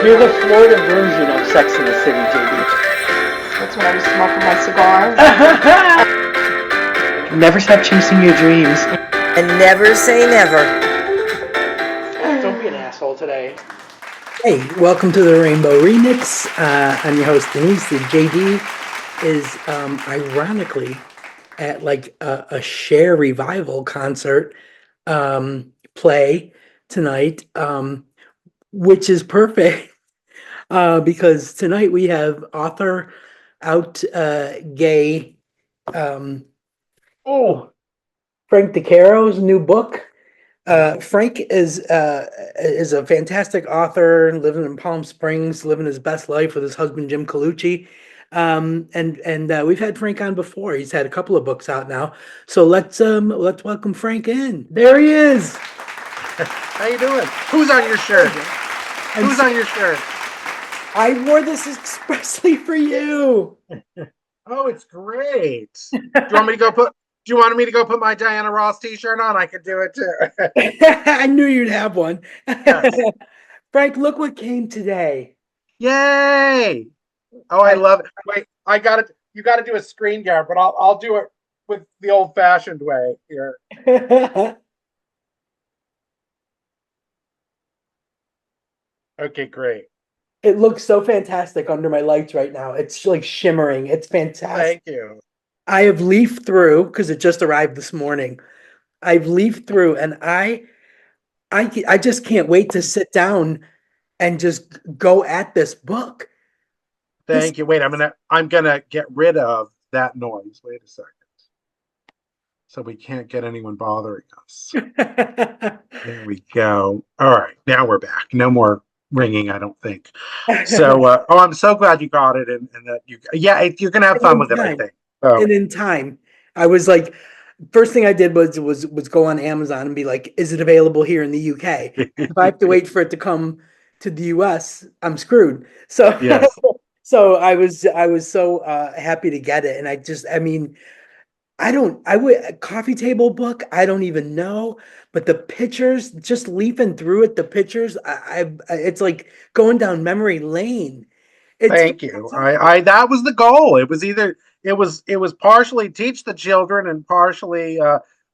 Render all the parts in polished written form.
You're the Florida version of Sex in the City, JD. That's when I was smoking my cigars. Never stop chasing your dreams. And never say never. Don't be an asshole today. Hey, welcome to the Rainbow Remix. I'm your host, Denise. The JD is ironically at like a Cher revival concert play tonight, which is perfect because tonight we have author out gay Frank DeCaro's new book. Frank is a fantastic author, living in Palm Springs, living his best life with his husband Jim Colucci. And we've had Frank on before. He's had a couple of books out now. So let's welcome Frank in. There he is. How you doing? Who's on your shirt? Who's on your shirt? I wore this expressly for you. Oh, it's great. Do you want me to go put my Diana Ross t-shirt on? I could do it too. I knew you'd have one. Yes. Frank, look what came today. Yay! Oh, I love it. Wait, I got it. You got to do a screen grab, but I'll do it with the old-fashioned way here. Okay, great. It looks so fantastic under my lights right now. It's like shimmering. It's fantastic. Thank you. I have leafed through because it just arrived this morning. I've leafed through, and I just can't wait to sit down and just go at this book. Thank you. Wait, I'm gonna get rid of that noise. Wait a second. So we can't get anyone bothering us. There we go. All right, now we're back. No more ringing, I don't think. So, I'm so glad you got it, and that you're gonna have fun with it, I think. So. And in time, I was like, first thing I did was go on Amazon and be like, is it available here in the UK? If I have to wait for it to come to the US, I'm screwed. So, yes. So I was so happy to get it, and I would a coffee table book. I don't even know, but the pictures, just leafing through it, the pictures, it's like going down memory lane. Thank you. I that was the goal. It was partially teach the children and partially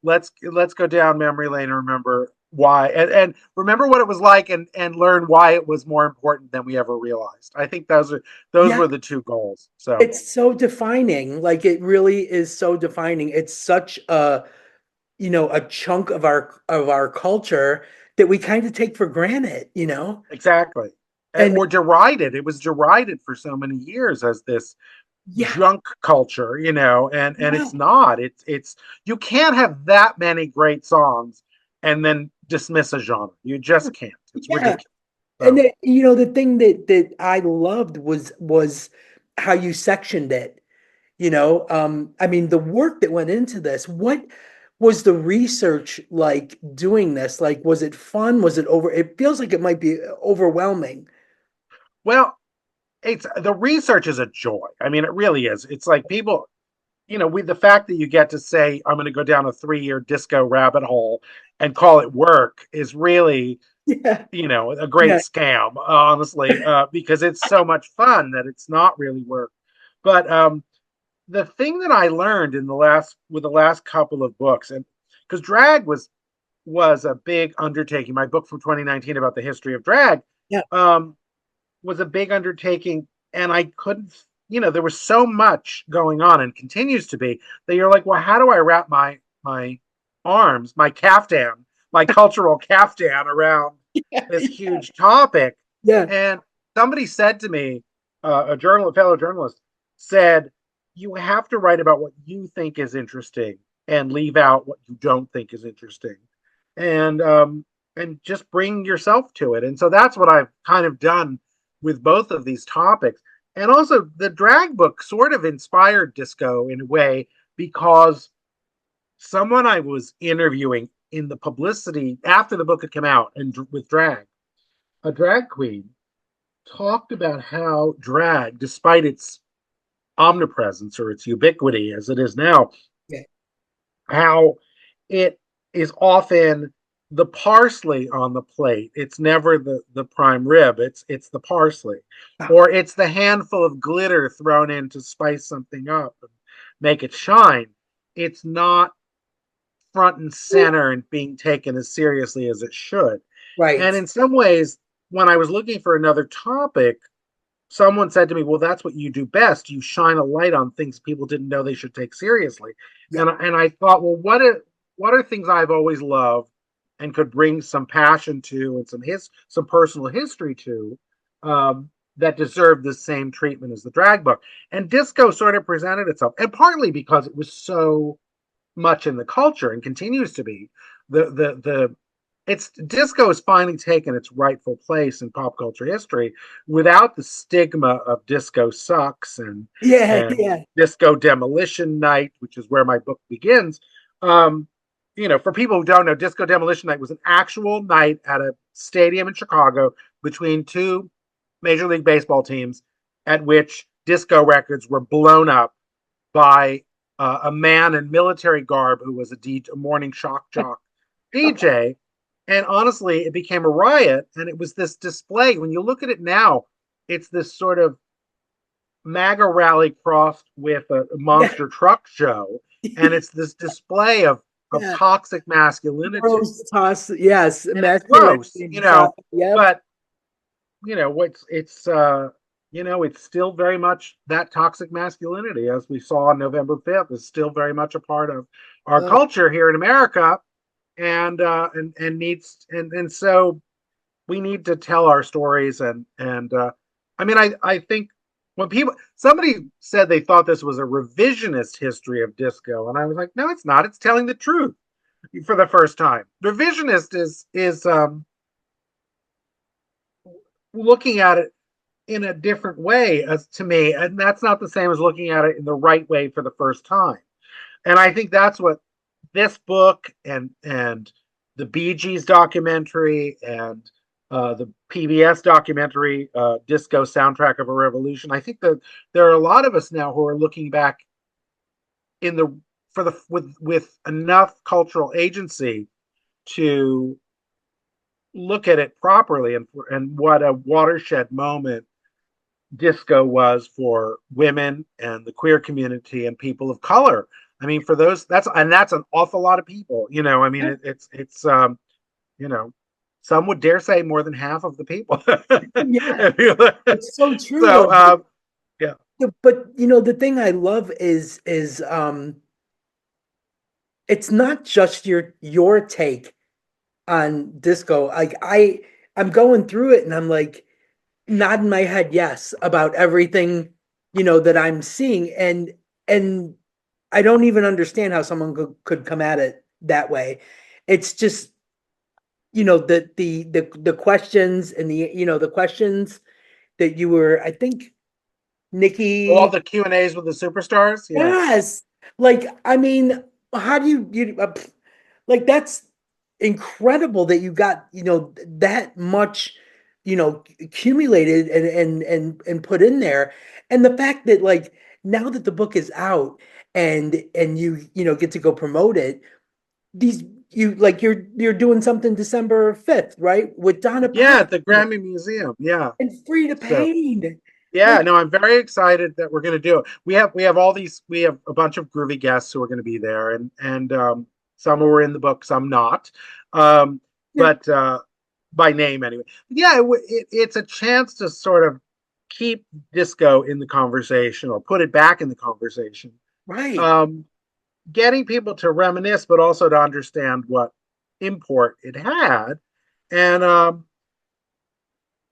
let's go down memory lane and remember why and remember what it was like and learn why it was more important than we ever realized. I think those were the two goals. So it's so defining. Like it really is so defining. It's such a chunk of our culture that we kind of take for granted, Exactly. Or derided. It was derided for so many years as this junk culture, and it's not. It's you can't have that many great songs and then dismiss a genre. You just can't. It's ridiculous. So. And the thing that I loved was how you sectioned it. The work that went into this. What was the research like doing this? Like, was it fun? Was it it feels like it might be overwhelming. Well, the research is a joy. It really is. It's like people, the fact that you get to say, I'm going to go down a 3-year disco rabbit hole and call it work is really, a great scam, honestly, because it's so much fun that it's not really work. But the thing that I learned with the last couple of books, and because drag was a big undertaking, my book from 2019 about the history of drag, was a big undertaking, and I couldn't, there was so much going on and continues to be that you're like, well, how do I wrap my arms, my caftan, my cultural caftan around this huge topic? Yeah. And somebody said to me, a fellow journalist said, you have to write about what you think is interesting and leave out what you don't think is interesting. And just bring yourself to it. And so that's what I've kind of done with both of these topics. And also the drag book sort of inspired disco in a way, because someone I was interviewing in the publicity after the book had come out and with drag, a drag queen talked about how drag, despite its omnipresence or its ubiquity as it is now, how it is often the parsley on the plate. It's never the prime rib. It's the parsley, Ah, or it's the handful of glitter thrown in to spice something up and make it shine. It's not front and center and being taken as seriously as it should. right. And in some ways, when I was looking for another topic, someone said to me, "Well, that's what you do best. You shine a light on things people didn't know they should take seriously." Yeah. And I thought, well, what are things I've always loved and could bring some passion to and some personal history to, that deserved the same treatment as the drag book. And disco sort of presented itself, and partly because it was so much in the culture and continues to be. The it's disco has finally taken its rightful place in pop culture history without the stigma of disco sucks Yeah, and yeah. disco demolition night, which is where my book begins. um for people who don't know, disco demolition night was an actual night at a stadium in Chicago between two major league baseball teams, at which disco records were blown up by a man in military garb who was a morning shock jock DJ. And honestly, it became a riot. And it was this display. When you look at it now, it's this sort of MAGA rally crossed with a Yeah. monster truck show. And it's this display of Yeah. toxic masculinity. Gross toss. Yes. And it's gross, Masculinity. Yep. but it's still very much that toxic masculinity, as we saw on November 5th, is still very much a part of our Uh, culture here in America, and needs and so we need to tell our stories. And I mean, I think when somebody said they thought this was a revisionist history of disco, and I was like, no, it's not. It's telling the truth for the first time. Revisionist is looking at it in a different way, as to me, and that's not the same as looking at it in the right way for the first time. And I think that's what this book and the Bee Gees documentary and the PBS documentary, Disco Soundtrack of a Revolution. I think that there are a lot of us now who are looking back in the for the with enough cultural agency to look at it properly, and what a watershed moment disco was for women and the queer community and people of color. I mean, for those, that's an awful lot of people. I mean, it's you know, some would dare say more than half of the people. yeah. It's so true So, though. yeah, But the thing I love is it's not just your take on disco. Like I'm going through it and I'm like nodding my head yes about everything that I'm seeing, and I don't even understand how someone could come at it that way. It's just the questions and the questions that you were, I think, all Nikki. the Q&As with the superstars. Yeah, Yes. Like, I mean, how do like that's incredible that you got, that much, accumulated and put in there. And the fact that like now that the book is out and you get to go promote it, these you like you're doing something December 5th, right? With Donna yeah, Park at the Grammy Museum. Yeah. and Free to So, Pain. yeah, Like, no, I'm very excited that we're going to do it. We have a bunch of groovy guests who are going to be there, and some who are in the book, some not, um, yeah, but by name anyway. Yeah, it's a chance to sort of keep disco in the conversation or put it back in the conversation, right. um, getting people to reminisce, but also to understand what import it had. And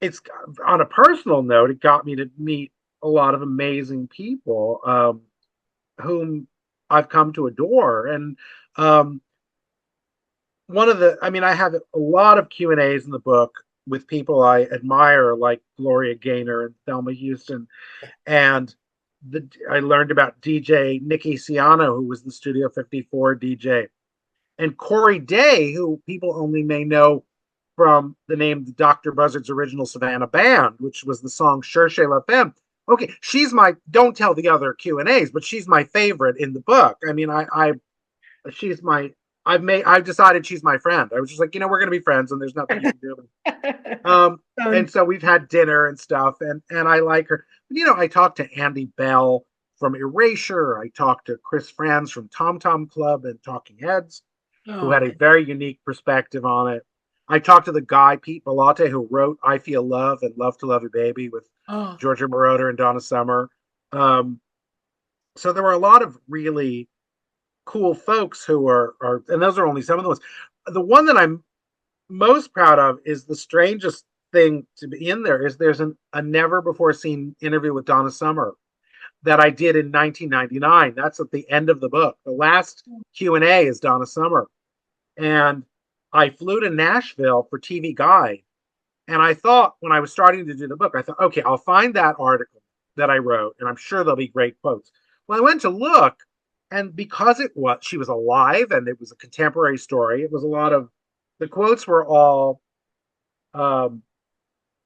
it's on a personal note, it got me to meet a lot of amazing people, whom I've come to adore. And um, I mean, I have a lot of Q&As in the book with people I admire, like Gloria Gaynor and Thelma Houston. And I learned about DJ Nikki Siano, who was the Studio 54 DJ, and Corey Day, who people only may know from the name Dr. Buzzard's original Savannah Band, which was the song Cherchez la Femme. Okay, don't tell the other Q&As, but she's my favorite in the book. I mean, she's my I've decided she's my friend. I was just like, we're gonna be friends, and there's nothing you can do about it. And so we've had dinner and stuff, and I like her. I talked to Andy Bell from Erasure. I talked to Chris Franz from Tom Tom Club and Talking Heads, who Oh, had a very unique perspective on it. I talked to the guy, Pete Bellotte, who wrote I Feel Love and Love to Love You Baby with oh, Georgia Moroder and Donna Summer. Um, so there were a lot of really cool folks who and those are only some of the ones. The one that I'm most proud of is the strangest thing to be in there is there's a never before seen interview with Donna Summer that I did in 1999. That's at the end of the book. The last Q&A is Donna Summer. And I flew to Nashville for TV Guide. And I thought when I was starting to do the book, I thought, okay, I'll find that article that I wrote, and I'm sure there'll be great quotes. Well, I went to look, and because she was alive and it was a contemporary story, it was a lot of the quotes were all, I'm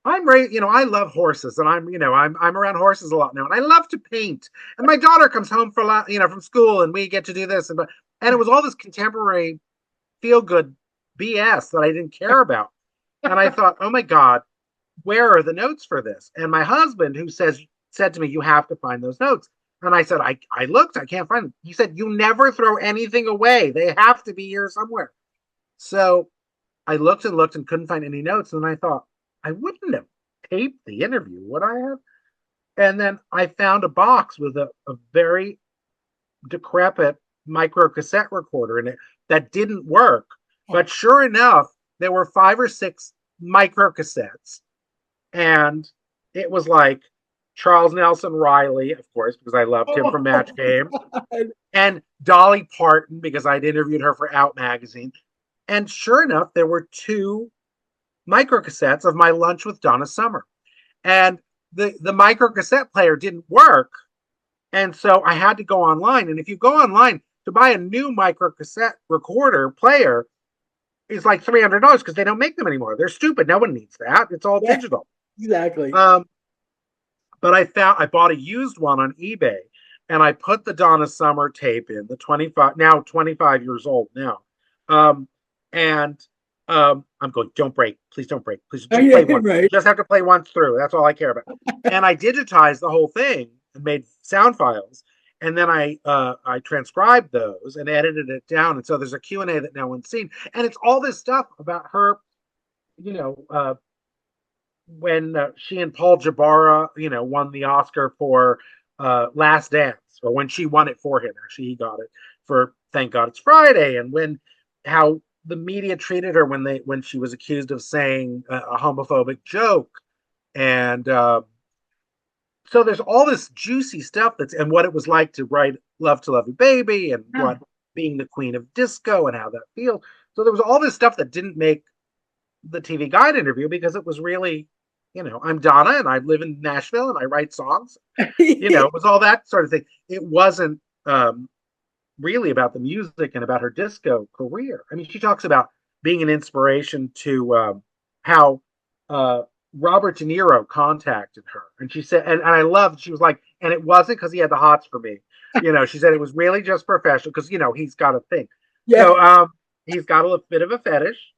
right, I love horses, and I'm around horses a lot now, and I love to paint, and my daughter comes home from school, and we get to do this, and it was all this contemporary feel good BS that I didn't care about. And I thought, oh my God, where are the notes for this? And my husband, who said to me, you have to find those notes. And I said, I looked, I can't find them. He said, you never throw anything away. They have to be here somewhere. So I looked and couldn't find any notes. And I thought, I wouldn't have taped the interview, would I have? And then I found a box with a very decrepit micro cassette recorder in it that didn't work. But sure enough, there were 5 or 6 micro cassettes. And it was like Charles Nelson Riley, of course, because I loved him from Match Game, and Dolly Parton, because I'd interviewed her for Out Magazine. And sure enough, there were 2 micro cassettes of my lunch with Donna Summer. And the micro cassette player didn't work. And so I had to go online. And if you go online to buy a new micro cassette recorder player, it's like $300 because they don't make them anymore. They're stupid. No one needs that. It's all digital. exactly. But I bought a used one on eBay, and I put the Donna Summer tape in, the 25 years old now. I'm going, don't break. Please don't break. Please just play one. Right. You just have to play once through. That's all I care about. And I digitized the whole thing and made sound files. And then I transcribed those and edited it down. And so there's a Q&A that no one's seen. And it's all this stuff about her, when she and Paul Jabara, won the Oscar for Last Dance, or when she won it for him. Actually, he got it for Thank God It's Friday. And how the media treated her when she was accused of saying a homophobic joke. And so there's all this juicy stuff and what it was like to write Love to Love You Baby, and what being the queen of disco and how that feels. So there was all this stuff that didn't make the TV Guide interview because it was really, I'm Donna and I live in Nashville and I write songs. It was all that sort of thing. It wasn't really about the music and about her disco career. I mean, she talks about being an inspiration to how Robert De Niro contacted her. And she said, and I loved, she was like, and it wasn't because he had the hots for me. She said it was really just professional because, he's got a thing. Yeah. So he's got a bit of a fetish.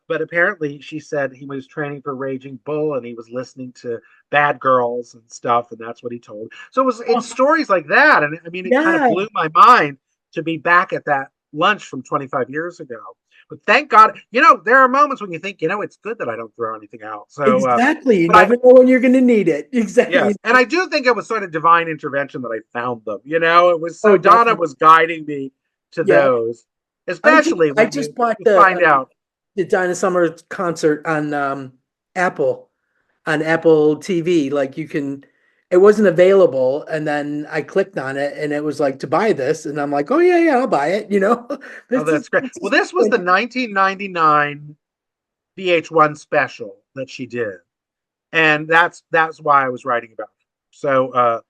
But apparently she said he was training for Raging Bull and he was listening to Bad Girls and stuff, and that's what he told. So it's stories like that. And I mean, it kind of blew my mind to be back at that lunch from 25 years ago. But thank God, there are moments when you think, it's good that I don't throw anything out. So exactly. You never know when you're going to need it. Exactly. Yes. And I do think it was sort of divine intervention that I found them. It was so Donna was guiding me to those, especially when you find out. The Donna Summer concert on Apple TV. Like it wasn't available, and then I clicked on it, and it was like to buy this, and I'm like, oh yeah, I'll buy it. Oh, that's great. Well, this was the 1999 VH1 special that she did, and that's why I was writing about it. So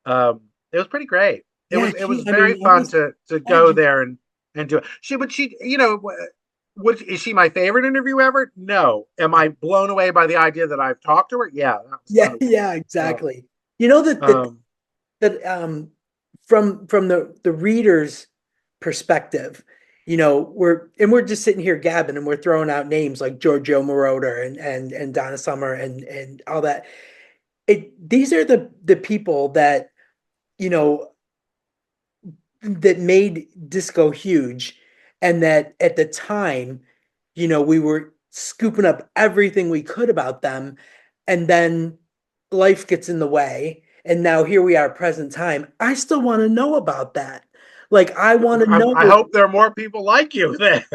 it was pretty great. It was very fun to go there and do it. Is she my favorite interview ever? No. Am I blown away by the idea that I've talked to her? Yeah. Yeah, exactly. That from the readers perspective. We're just sitting here gabbing and we're throwing out names like Giorgio Moroder and Donna Summer and all that. These are the people that, you know, that made disco huge, and that at the time, we were scooping up everything we could about them, and then life gets in the way, and now here we are, present time. I still want to know about that. Like, I want to know. I hope there are more people like you that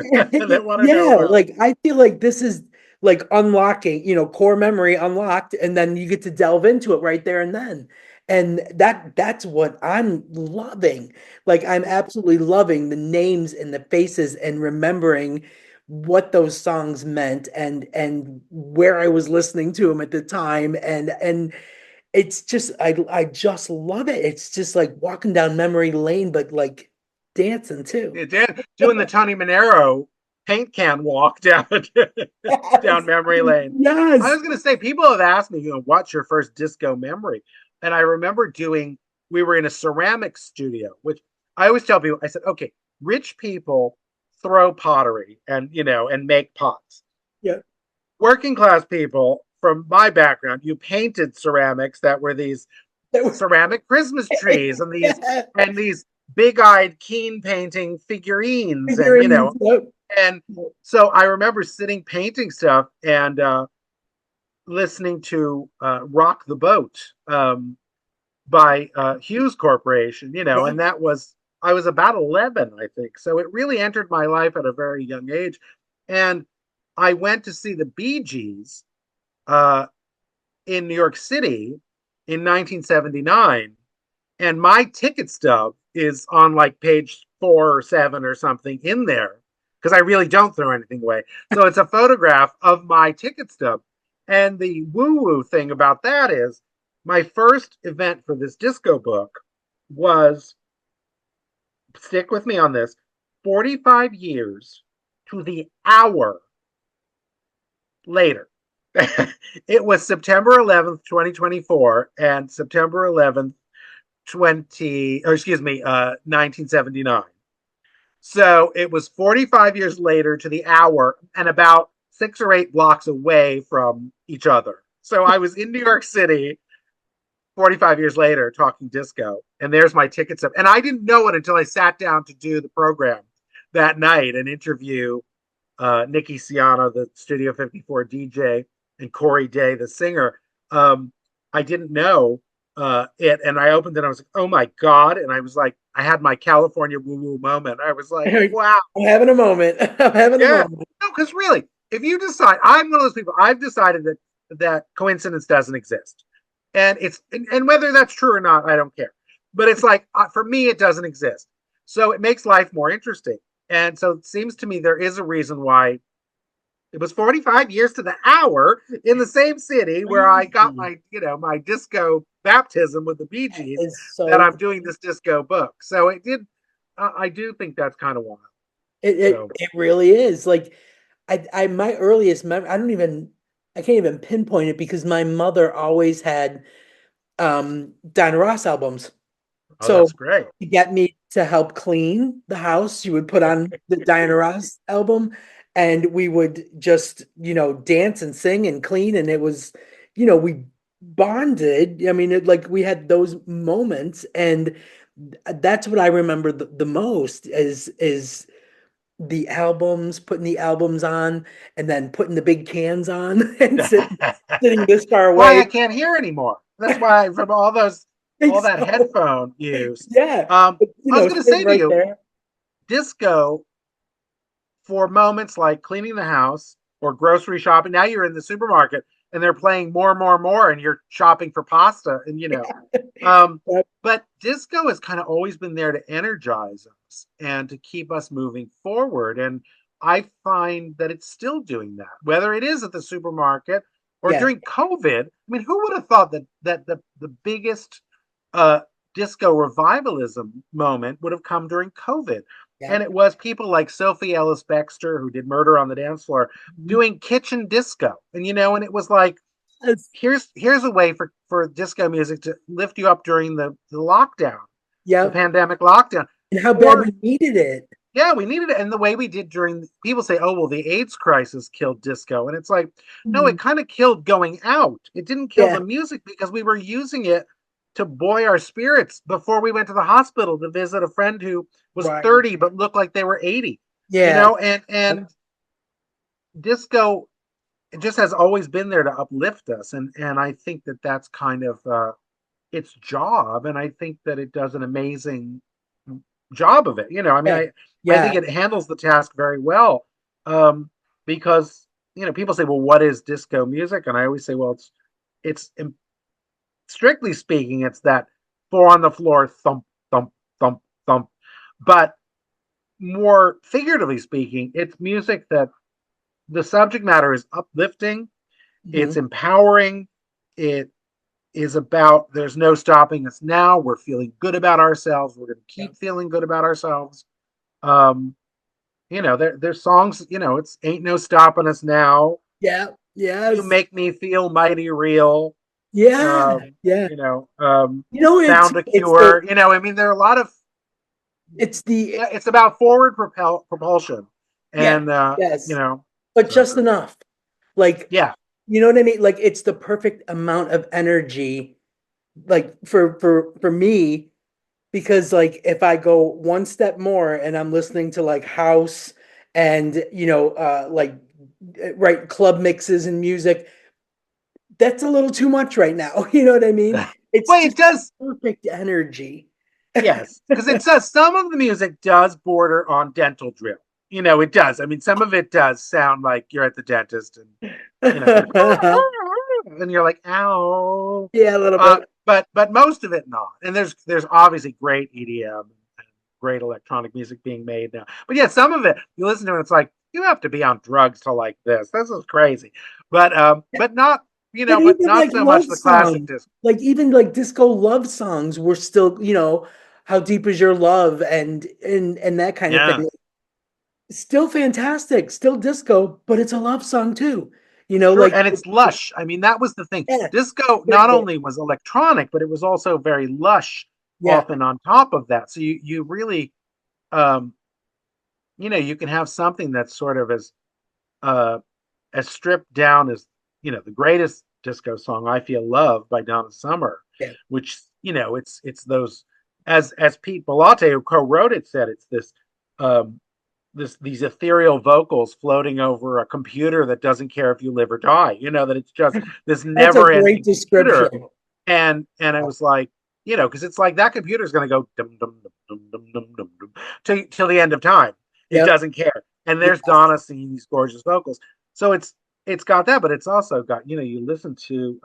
want to know Yeah, about. like I feel like this is like unlocking, core memory unlocked, and then you get to delve into it right there and then. And that's what I'm loving. Like, I'm absolutely loving the names and the faces and remembering what those songs meant and where I was listening to them at the time, and it's just I just love it. It's just like walking down memory lane, but like dancing too. It did, doing the Tony Manero paint can walk down down memory lane. I Yes. was going to say, people have asked me, what's your first disco memory? And I remember we were in a ceramics studio, which I always tell people, I said, okay, rich people throw pottery and make pots. Yeah. Working class people, from my background, you painted ceramics that were these ceramic Christmas trees and these big-eyed keen painting figurines, Figurines, yep. and so I remember sitting painting stuff and listening to Rock the Boat by Hughes Corporation, Yeah. and I was about 11, I think. So it really entered my life at a very young age. And I went to see the Bee Gees in New York City in 1979. And my ticket stub is on like page 4 or 7 or something in there, because I really don't throw anything away. So it's a photograph of my ticket stub. And the woo-woo thing about that is my first event for this disco book was, stick with me on this, 45 years to the hour later. It was September 11th, 2024, and September 11th, 1979. So it was 45 years later to the hour and about 6 or 8 blocks away from each other. So I was in New York City 45 years later talking disco, and there's my ticket stub. And I didn't know it until I sat down to do the program that night and interview Nikki Siano, the Studio 54 DJ, and Corey Day, the singer. I didn't know it, and I opened it and I was like, oh my God. And I was like, I had my California woo-woo moment. I was like, wow. I'm having a moment. I'm having a moment. No, because really, if you decide, I'm one of those people, I've decided that coincidence doesn't exist. And and whether that's true or not, I don't care. But it's like, for me, it doesn't exist. So it makes life more interesting. And so it seems to me there is a reason why it was 45 years to the hour in the same city where I got my disco baptism with the Bee Gees, that I'm doing this disco book. So it did. I do think that's kind of wild. It really is. Like, my earliest memory, I can't even pinpoint it, because my mother always had Diana Ross albums. Oh, So that's great. to get me to help clean the house, she would put on the Diana Ross album, and we would just, dance and sing and clean. And it was, we bonded. I mean, like, we had those moments, and that's what I remember the most is the albums, putting the albums on, and then putting the big cans on and sitting this far away. Why I can't hear anymore. That's why, from all that headphone use. Yeah. I was going to say to you, there. Disco, for moments like cleaning the house or grocery shopping. Now you're in the supermarket and they're playing more, and you're shopping for pasta, and but disco has kind of always been there to energize us and to keep us moving forward. And I find that it's still doing that, whether it is at the supermarket or during COVID. I mean, who would have thought that the biggest disco revivalism moment would have come during COVID? Yeah. And it was people like Sophie Ellis Bextor, who did Murder on the Dance Floor, doing kitchen disco. And, and it was like, here's a way for disco music to lift you up during the lockdown, the pandemic lockdown. And how bad Or we needed it. yeah, we needed it. And the way we did during, people say, oh, well, the AIDS crisis killed disco. And it's like, no, it Mhm. kind of killed going out. It didn't kill Yeah, the music because we were using it to buoy our spirits before we went to the hospital to visit a friend who was right. 30 but looked like they were 80, Yeah. and disco just has always been there to uplift us. And I think that that's kind of its job. And I think that it does an amazing job of it. I mean, Yeah. I think Yeah. it handles the task very well, because people say, well, what is disco music? And I always say, well, it's strictly speaking, it's that four on the floor thump thump thump thump. But more figuratively speaking, it's music that the subject matter is uplifting, it's Mhm. empowering, it is about there's no stopping us now. We're feeling good about ourselves. We're going to Yeah. keep feeling good about ourselves. Um, there's songs, it's ain't no stopping us now. Yeah. You Yes. make me feel mighty real. Yeah. Um, Yeah. you know, You know, found a it's the cure. I mean, there are a lot of, it's the yeah, it's about forward propulsion. yeah. And, Yes. But so just enough. Like, yeah, you know what I mean? Like it's the perfect amount of energy, like for me, because like if I go one step more and I'm listening to like house and like right club mixes and music, that's a little too much right now. You know what I mean? It's well, it just does. perfect energy. Yes, because it says some of the music does border on dental drill. It does. I mean, some of it does sound like you're at the dentist and Yeah, and you're like, ow. a little bit. But most of it not. And there's obviously great EDM and great electronic music being made now. But yeah, some of it you listen to and it's like you have to be on drugs to like this. This is crazy. But not But but even not like so much love the classic songs, disc. like even like disco love songs were still, how deep is your love and that kind of Yeah. thing. Still fantastic, still disco, but it's a love song too. Sure, Like and it's lush. I mean, that was the thing. yeah, Disco very not good. only was electronic, but it was also very lush. Yeah, Often on top of that, so you really, um, you can have something that's sort of uh, as stripped down as the greatest disco song, "I Feel Love" by Donna Summer, yeah. which it's those, as Pete Bellotte, who co-wrote it, said, it's this um, these ethereal vocals floating over a computer that doesn't care if you live or die. That it's just this That's a great never-ending description. computer. And I was like, because it's like that computer is going to go dum dum dum dum dum dum dum dum till the end of time. It Yep. doesn't care. And there's Yes. Donna singing these gorgeous vocals. So it's got that, but it's also got, you listen to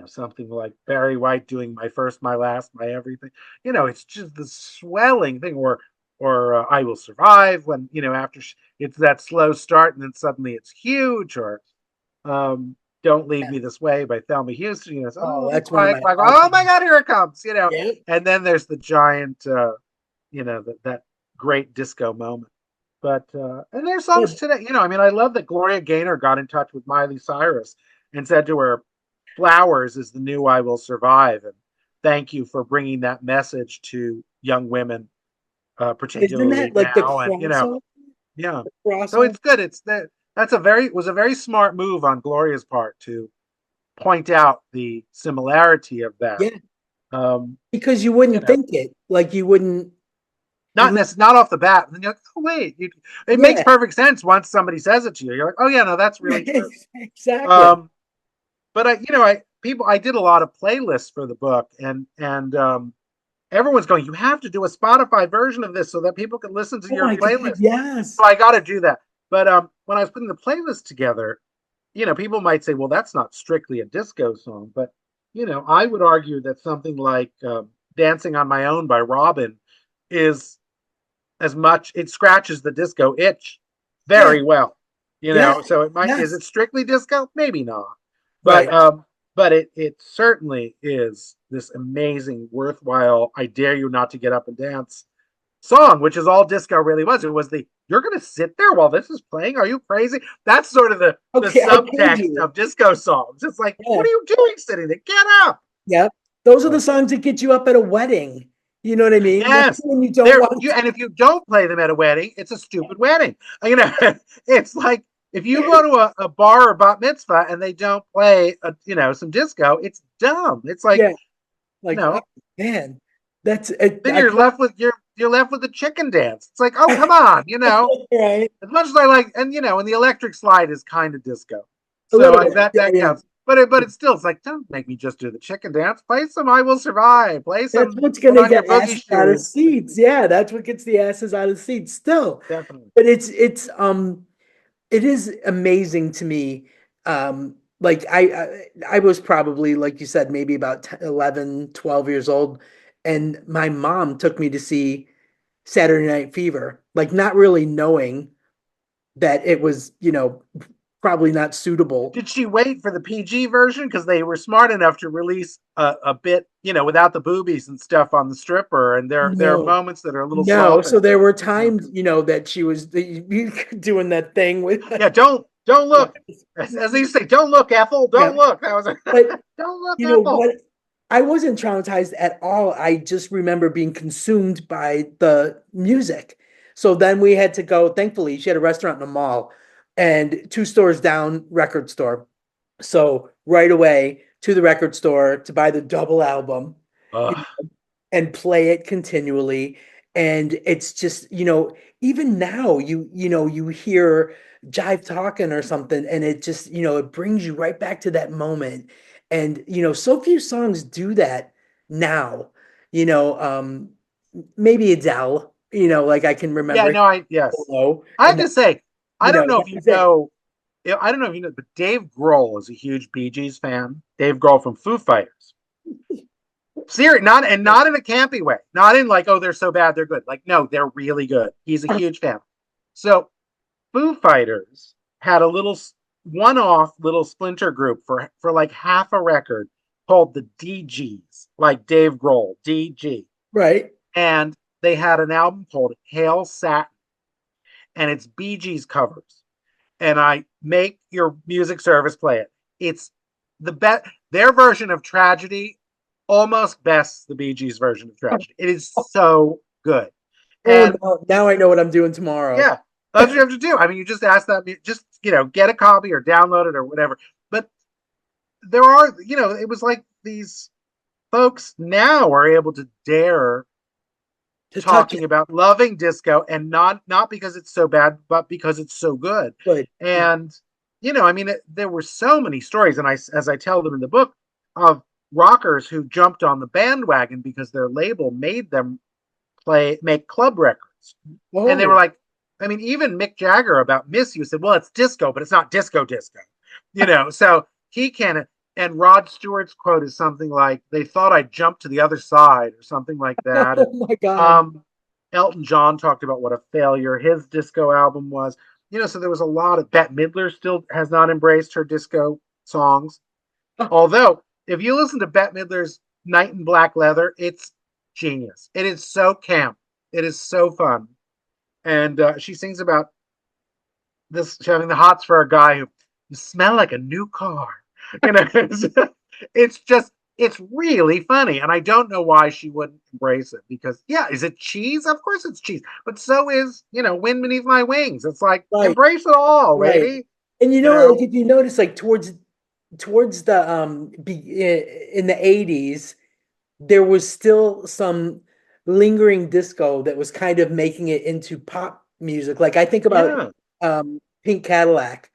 something like Barry White doing "My First, My Last, My Everything." It's just the swelling thing, or "I Will Survive," when after it's that slow start and then suddenly it's huge, or "Don't Leave Yeah. Me This Way" by Thelma Houston. It's, Oh, oh, that's one of quiet, my quiet, oh my all-time. God, here it comes. Yeah. And then there's the giant, that great disco moment. But and there's songs Yeah. today. I mean, I love that Gloria Gaynor got in touch with Miley Cyrus and said to her, "Flowers is the new I Will Survive," and thank you for bringing that message to young women, Isn't particularly that like the now. And crossover? yeah. So Crossover? it's good. That's a very was a very smart move on Gloria's part to point out the similarity of that. Yeah, Um, because you you wouldn't know, think it. Like you wouldn't. not not off the bat. And then you're like, oh wait, it makes Yeah. perfect sense once somebody says it to you. You're like, oh yeah, no, that's really true. Exactly. Um, but I did a lot of playlists for the book, and everyone's going, you have to do a Spotify version of this so that people can listen to Oh your my God. playlist. Yes. So I got to do that. But when I was putting the playlist together, people might say, well, that's not strictly a disco song, but I would argue that something like "Dancing on My Own" by Robin is as much, it scratches the disco itch Yeah. very well. Yeah. So it might, is Yes. it strictly disco? Maybe not. But Right. it certainly is this amazing, worthwhile, I dare you not to get up and dance song, which is all disco really was. It was you're gonna sit there while this is playing? Are you crazy? That's sort of the Okay. I paid subtext you. of disco songs. It's like, Yeah. what are you doing sitting there? Get up. Yep. Those are the So songs that get you up at a wedding. You know what I mean? That's Yes. when you don't There want you and if you don't play them at a wedding, it's a stupid wedding. You know, it's like if you go to a bar or bat mitzvah and they don't play some disco, it's dumb. It's like, yeah, you like, oh know, man, that's it. then you're left with the chicken dance. It's like, oh come on, Right. as much as I like, and the electric slide is kind of disco, A so little bit. Yeah, that yeah. counts. But it's still, it's like, don't make me just do the chicken dance. Play some "I Will Survive." Play That's some what's "Put gonna on Your get Boogie asses out of Shoes." seats. Yeah, that's what gets the asses out of seats still. Definitely. But it is amazing to me. Like I was probably, like you said, maybe about 10, 11, 12 years old, and my mom took me to see Saturday Night Fever, like not really knowing that it was, probably not suitable. Did she wait for the PG version because they were smart enough to release a bit, without the boobies and stuff on the stripper? And there are No, moments that are a little no. soft. So there were No. times, that she was doing that thing with, Yeah, don't look. As they used to say, don't look, Ethel. yeah. Don't look. That was But don't look, you know Ethel. what? I wasn't traumatized at all. I just remember being consumed by the music. So then we had to go. Thankfully, she had a restaurant in a mall and two stores down, record store. So right away to the record store to buy the double album Ugh. and play it continually. And it's just, even now you hear Jive talking or something, and it just, it brings you right back to that moment. And, so few songs do that now, you know, um, maybe Adele, like I can Yeah, remember no, yes. Hello, I have and to say, that was it. I don't know if you know, but Dave Grohl is a huge Bee Gees fan. Dave Grohl from Foo Fighters. Serious, not in a campy way. Not in like, oh, they're so bad, they're good. Like, no, they're really good. He's a huge fan. So Foo Fighters had a little one-off little splinter group for like half a record called the DGs, like Dave Grohl, DG. Right. And they had an album called Hail Satin, and it's Bee Gees covers. And I make your music service play it. It's the best. Their version of Tragedy almost bests the Bee Gees version of Tragedy. It is so good. Oh, And now I know what I'm doing tomorrow. yeah, that's what you have to do. I mean, you just ask that, just get a copy or download it or whatever. But there are, it was like these folks now are able to dare To touch talking it. about loving disco, and not because it's so bad, but because it's so good. Good. And I mean, there were so many stories, and as I tell them in the book, of rockers who jumped on the bandwagon because their label made them make club records. And they were Whoa. like, I mean, even Mick Jagger about Miss You said, well, it's disco, but it's not disco disco. So he can. And Rod Stewart's quote is something like, they thought I'd jump to the other side, or something like that. Oh my God. Elton John talked about what a failure his disco album was. So there was a lot of Bette Midler still has not embraced her disco songs. Although, if you listen to Bette Midler's Night in Black Leather, it's genius. It is so camp. It is so fun. And she sings about this having the hots for a guy who you smell like a new car. It's really funny. And I don't know why she wouldn't embrace it, because yeah, is it cheese? Of course it's cheese. But so is, Wind Beneath My Wings. It's like, Right. embrace it all, Right. lady. And You know? like if you notice, like towards the in the 80s, there was still some lingering disco that was kind of making it into pop music. Like I think about Yeah. Pink Cadillac,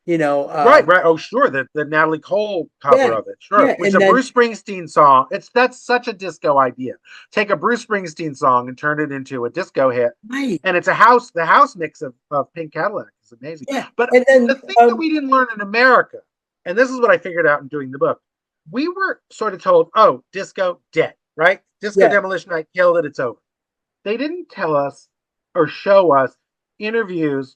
Right, right. Oh, sure. The Natalie Cole cover yeah, of it. Sure. yeah, Which is and a then Bruce Springsteen song. That's such a disco idea. Take a Bruce Springsteen song and turn it into a disco hit. right, And it's the house mix of Pink Cadillac is amazing. yeah, But and the then thing that we didn't learn in America, and this is what I figured out in doing the book, we were sort of told, oh, disco dead, right? Disco yeah, Demolition Night killed it, it's over. They didn't tell us or show us interviews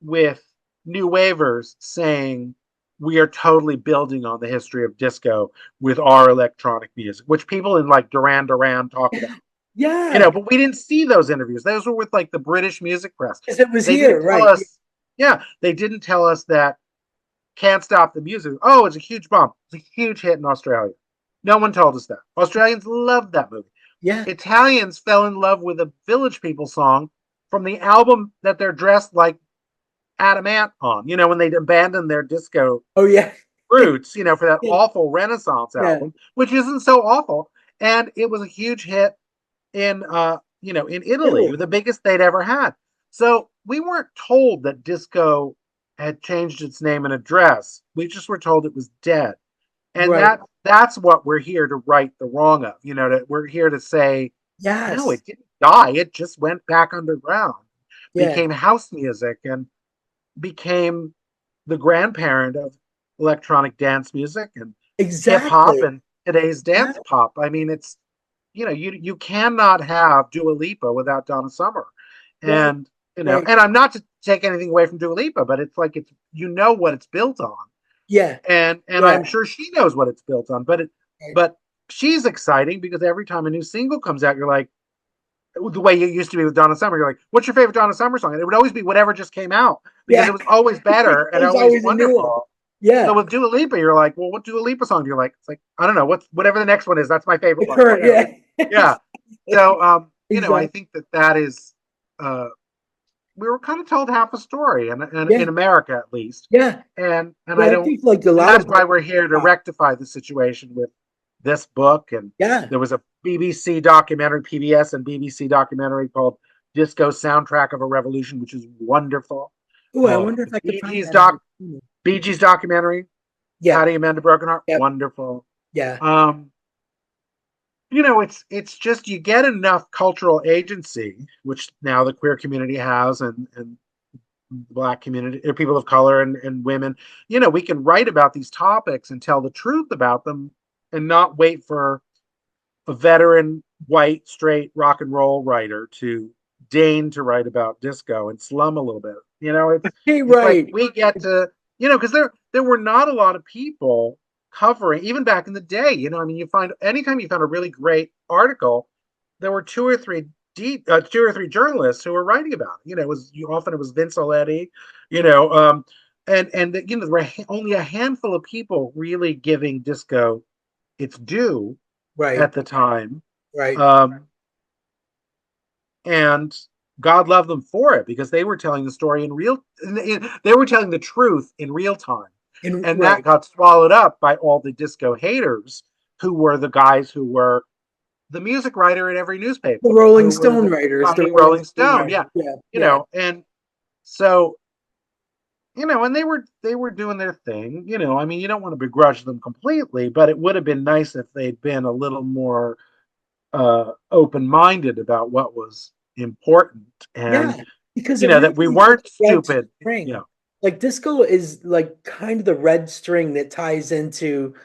with new wavers saying we are totally building on the history of disco with our electronic music, which people in like Duran Duran talk about. yeah, But we didn't see those interviews. Those were with like the British music press. because it was They here, didn't tell right? us, yeah, they didn't tell us that Can't Stop the Music. Oh, it's a huge bomb. It's a huge hit in Australia. No one told us that. Australians loved that movie. Yeah. Italians fell in love with a Village People song from the album that they're dressed like Adamant on, when they'd abandoned their disco Oh yeah. roots, for that awful Renaissance Yeah. album, which isn't so awful. And it was a huge hit in in Italy, Italy. the biggest they'd ever had. So we weren't told that disco had changed its name and address. We just were told it was dead. And Right. that's what we're here to right the wrong of. We're here to say, no, Yes. it didn't die. It just went back underground, Yeah. became house music, and became the grandparent of electronic dance music and hip hop Exactly. and today's Yeah. dance pop. I mean, it's you cannot have Dua Lipa without Donna Summer, Right. and Right. and I'm not to take anything away from Dua Lipa, but it's like it's what it's built on, Yeah. and Yeah. I'm sure she knows what it's built on, Right. but she's exciting because every time a new single comes out, you're like, the way it used to be with Donna Summer. You're like, what's your favorite Donna Summer song? And it would always be whatever just came out because Yeah. it was always better and There's always always a new one. wonderful. So Yeah. with Dua Lipa, you're like, well, what Dua Lipa song do you like? It's like, I don't know, whatever the next one is. That's my favorite The one. current. Yeah. Yeah. So, I Exactly. think that is, we were kind of told half a story, and Yeah. in America at least, Yeah. and Yeah. I I don't, think like a and lot that's of why we're here to rectify the situation with this book. And yeah. there was a BBC documentary, PBS and BBC documentary called Disco Soundtrack of a Revolution, which is wonderful. Oh, I wonder if I could Bee find Gees that. Bee Gees documentary, How Yeah. Do You Mend a Broken Heart? Yep. Wonderful. Yeah. It's just you get enough cultural agency, which now the queer community has, and the Black community, or people of color, and women. We can write about these topics and tell the truth about them, and not wait for a veteran white straight rock and roll writer to deign to write about disco and slum a little bit. Hey, It's like right. we get to, because there were not a lot of people covering, even back in the day. I mean, you find anytime you found a really great article, there were two or three journalists who were writing about it. It was Vince Oletti, and there were only a handful of people really giving disco its due Right. at the time. Right. Um, and God love them for it, because they were telling the story they were telling the truth in real time. And that Right. got swallowed up by all the disco haters, who were the guys who were the music writer at every newspaper, The Rolling who were Stone the writers. The founding Rolling Stone Stone. writers. Yeah. Yeah. Yeah. And so, and they were doing their thing. I mean, you don't want to begrudge them completely, but it would have been nice if they'd been a little more open-minded about what was important, Yeah. and Because it that really we is like weren't a red stupid. string. Like disco is like kind of the red string that ties into,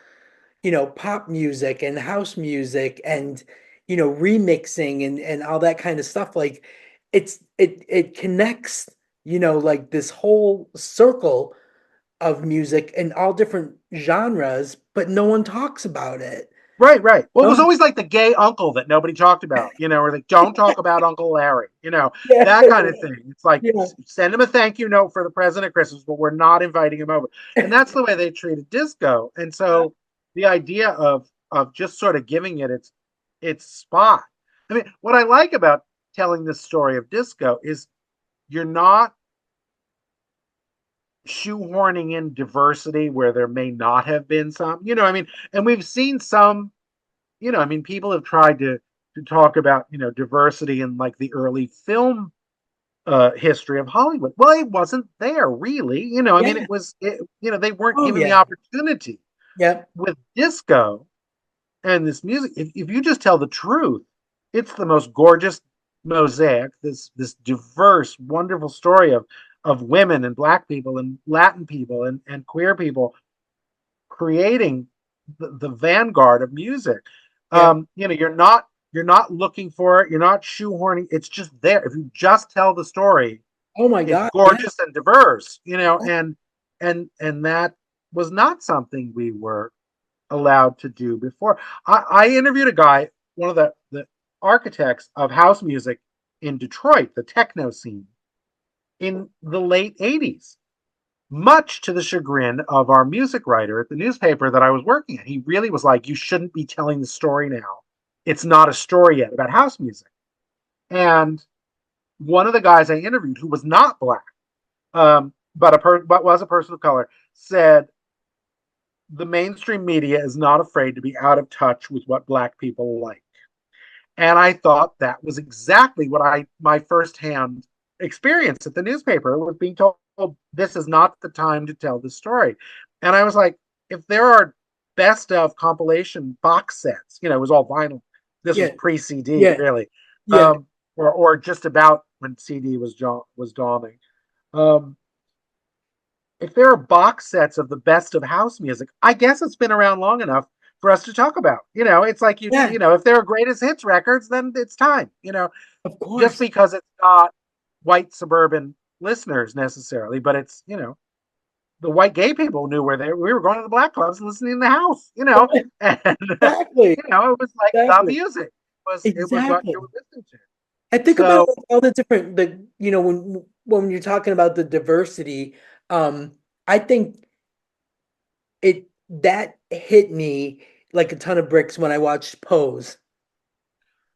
pop music and house music and, remixing and all that kind of stuff. Like it connects, like this whole circle of music and all different genres, but no one talks about it. Right. Well, it was No. always like the gay uncle that nobody talked about, or like, don't talk about Uncle Larry, Yeah. that kind of thing. It's like, Yeah. send him a thank you note for the present at Christmas, but we're not inviting him over. And that's the way they treated disco. And so the idea of just sort of giving it its spot. I mean, what I like about telling this story of disco is you're not shoehorning in diversity where there may not have been some. I mean, and we've seen some, I mean, people have tried to talk about, diversity in like the early film history of Hollywood. Well, it wasn't there really. I mean, Yeah. they weren't Oh given the yeah. opportunity. Yep. With disco and this music, if you just tell the truth, it's the most gorgeous mosaic, this diverse, wonderful story of women and Black people and Latin people and queer people creating the vanguard of music. Yep. You're not looking for it. You're not shoehorning. It's just there. If you just tell the story, Oh my it's God. Yeah. gorgeous and diverse. And that was not something we were allowed to do before. I interviewed a guy, one of the architects of house music in Detroit, the techno scene, in the late 80s, much to the chagrin of our music writer at the newspaper that I was working at. He really was like, you shouldn't be telling the story now. it's not a story yet about house music. And one of the guys I interviewed, who was not black, but was a person of color, said the mainstream media is not afraid to be out of touch with what black people like. And I thought that was exactly what my firsthand experience at the newspaper was being told, this is not the time to tell the story. And I was like, if there are best of compilation box sets, it was all vinyl. This was pre-CD, really. Yeah. Or just about when CD was dawning. If there are box sets of the best of house music, I guess it's been around long enough for us to talk about. It's like if there are greatest hits records, then it's time. Of course. Just because it's not white suburban listeners necessarily, but it's the white gay people knew where we were going to the black clubs and listening in the house. And Exactly. it was like the music. It was what you were listening to. I think about all the different when you're talking about the diversity, I think that hit me like a ton of bricks when I watched Pose.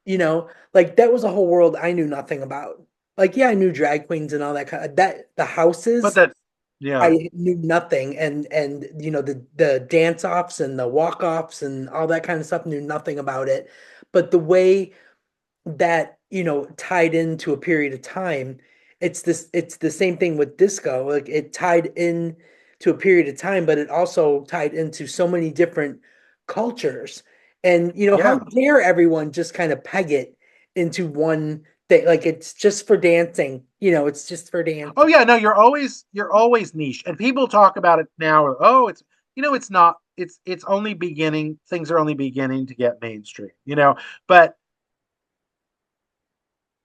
Like that was a whole world I knew nothing about. Like, yeah, I knew drag queens and all that kind of the houses. But I knew nothing, and the dance offs and the walk offs and all that kind of stuff, knew nothing about it. But the way that tied into a period of time, it's the same thing with disco. Like it tied in to a period of time, but it also tied into so many different cultures. And how dare everyone just kind of peg it into one thing? Like it's just for dancing. It's just for dancing. Oh yeah, no, you're always niche, and people talk about it now. Oh, it's not. It's only beginning. Things are only beginning to get mainstream. But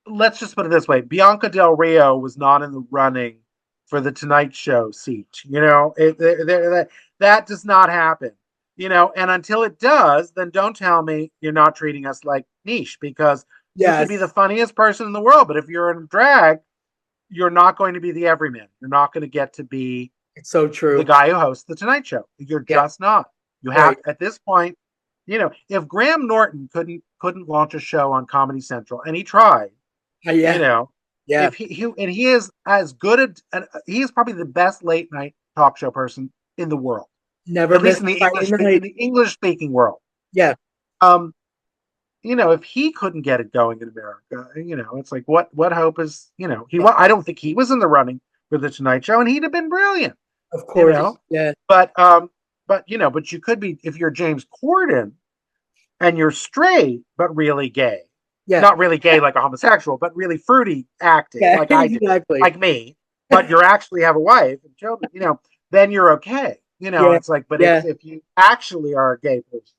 let's just put it this way: Bianca Del Rio was not in the running for the Tonight Show seat. That does not happen. And until it does, then don't tell me you're not treating us like niche, because you could be the funniest person in the world, but if you're in drag, you're not going to be the everyman. You're not going to get to be it's so true the guy who hosts the Tonight Show. You're just not. You have at this point, if Graham Norton couldn't launch a show on Comedy Central, and he tried, if he is as good he is probably the best late night talk show person in the world. Never at least in the English speaking world. Yeah. If he couldn't get it going in America, it's like what hope is, I don't think he was in the running for the Tonight Show, and he'd have been brilliant. Of course. Yeah. But you could be, if you're James Corden and you're straight but really gay. Yeah. Not really gay like a homosexual, but really fruity acting like I do, like me, but you actually have a wife and children, then you're okay. It's like, but if you actually are a gay person,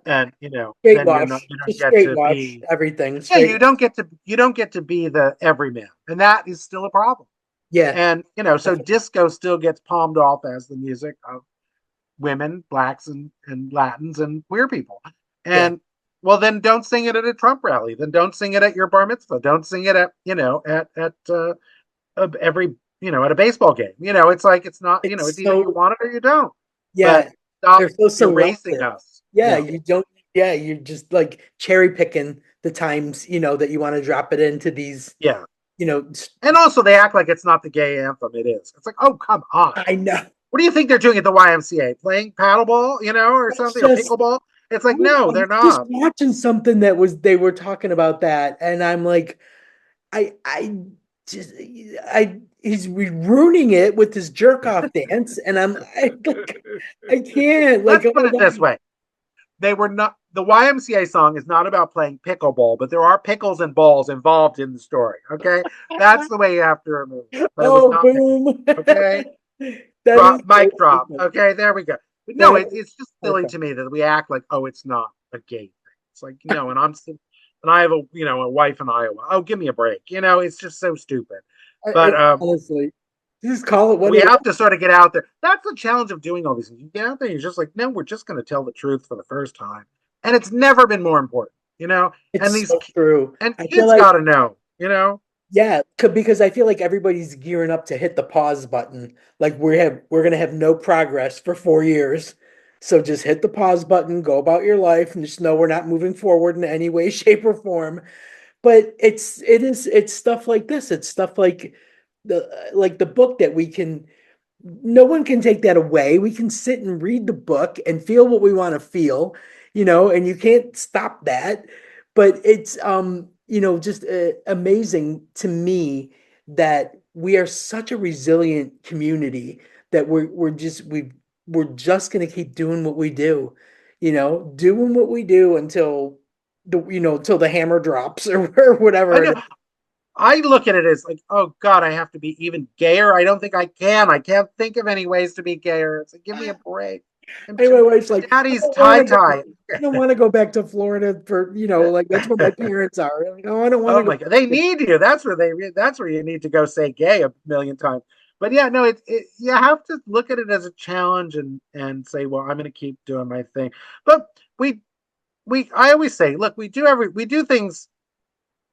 and then you don't get to be everything. You don't get to be the everyman, and that is still a problem. Yeah, and so disco still gets palmed off as the music of women, blacks, and Latins and queer people. And well, then don't sing it at a Trump rally. Then don't sing it at your bar mitzvah. Don't sing it at every at a baseball game. It's like it's not. It's either you want it or you don't. Yeah, but stop so erasing us. Yeah, you don't. Yeah, you're just like cherry picking the times that you want to drop it into these. Yeah. And also they act like it's not the gay anthem. It is. It's like, oh, come on. I know. What do you think they're doing at the YMCA? Playing paddleball, or something, or pickleball? It's like, no, they're not. Just watching something they were talking about that, and I'm like, he's ruining it with his jerk off dance, and I can't. Let's put it this way: they were not. The YMCA song is not about playing pickleball, but there are pickles and balls involved in the story. Okay, that's the way you have to remove it. But boom! Okay, mic drop. Okay, there we go. But no, it's just silly to me that we act like, oh, it's not a gay thing. It's like, no, and I have a wife in Iowa. Oh, give me a break. It's just so stupid. But honestly, just call it what we have to sort of get out there. That's the challenge of doing all these things. You get out there, and you're just like, no, we're just going to tell the truth for the first time. And it's never been more important, It's and these so true. And kids got to know, Yeah, because I feel like everybody's gearing up to hit the pause button. Like we're gonna have no progress for 4 years. So just hit the pause button, go about your life, and just know we're not moving forward in any way, shape, or form. But it's stuff like this. It's stuff like the book that we can no one can take that away. We can sit and read the book and feel what we want to feel, and you can't stop that. But it's just amazing to me that we are such a resilient community that we're just going to keep doing what we do, doing what we do until until the hammer drops or I whatever it know. is. I look at it as like, oh God, I have to be even gayer. I don't think I can. I can't think of any ways to be gayer. It's like, give me a break. I'm Hey, my wife's like, daddy's tie tie. I don't want to go back to Florida for, like that's where my parents are. Like, oh, I don't want Oh to my go. God, they need you. That's where you need to go say gay a million times. But yeah, no, you have to look at it as a challenge and say, well, I'm going to keep doing my thing. But I always say, look, we do things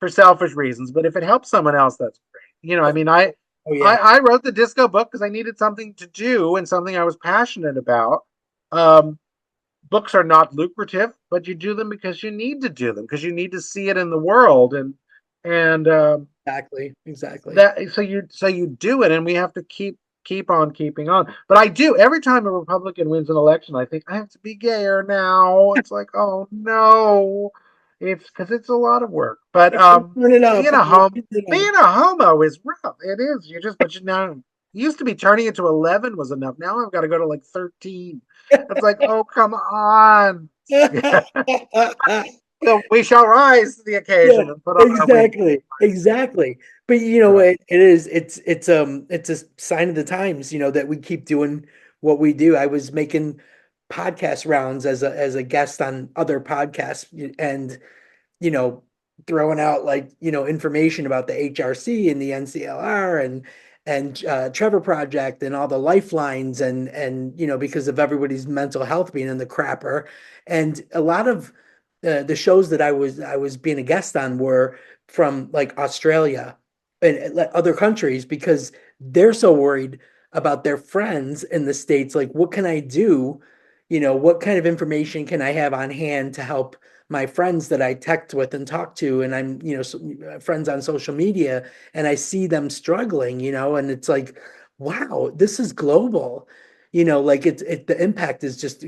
for selfish reasons, but if it helps someone else, that's great. I mean, Oh yeah, I wrote the disco book because I needed something to do and something I was passionate about. Um, Books are not lucrative, but you do them because you need to do them because you need to see it in the world and exactly. that so you do it, and we have to keep on keeping on. But I do every time a Republican wins an election, I think I have to be gayer now. It's like, oh no, it's because it's a lot of work. But Turn it up. being a home Turn it up. being a homo is rough. It is. But used to be turning it to 11 was enough. Now I've got to go to like 13. It's like, oh come on. Well, we shall rise to the Yeah, occasion and put on our wings. exactly. But Right. it's a sign of the times, that we keep doing what we do. I was making podcast rounds as a guest on other podcasts and you know, throwing out like, information about the HRC and the NCLR and Trevor Project and all the lifelines and because of everybody's mental health being in the crapper. And a lot of the shows that I was being a guest on were from like Australia and other countries because they're so worried about their friends in the States. Like, what can I do? What kind of information can I have on hand to help my friends that I text with and talk to, and I'm, friends on social media, and I see them struggling, and it's like, wow, this is global. Like the impact is just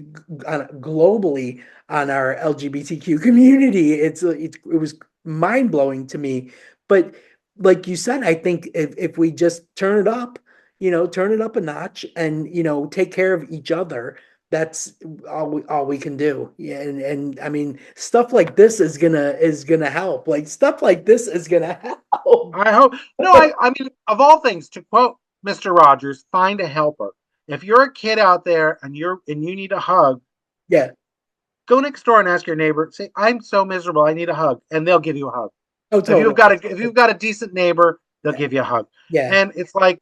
globally on our LGBTQ community. It was mind blowing to me. But like you said, I think if we just turn it up a notch and, take care of each other, that's all we can do. Yeah, and I mean stuff like this is gonna help. Like stuff like this is gonna help. I hope. No, I mean, of all things, to quote Mr. Rogers, find a helper. If you're a kid out there and you need a hug, Yeah. go next door and ask your neighbor. Say, "I'm so miserable. I need a hug," and they'll give you a hug. Oh, totally. If you've got a decent neighbor, they'll Yeah. give you a hug. Yeah. And it's like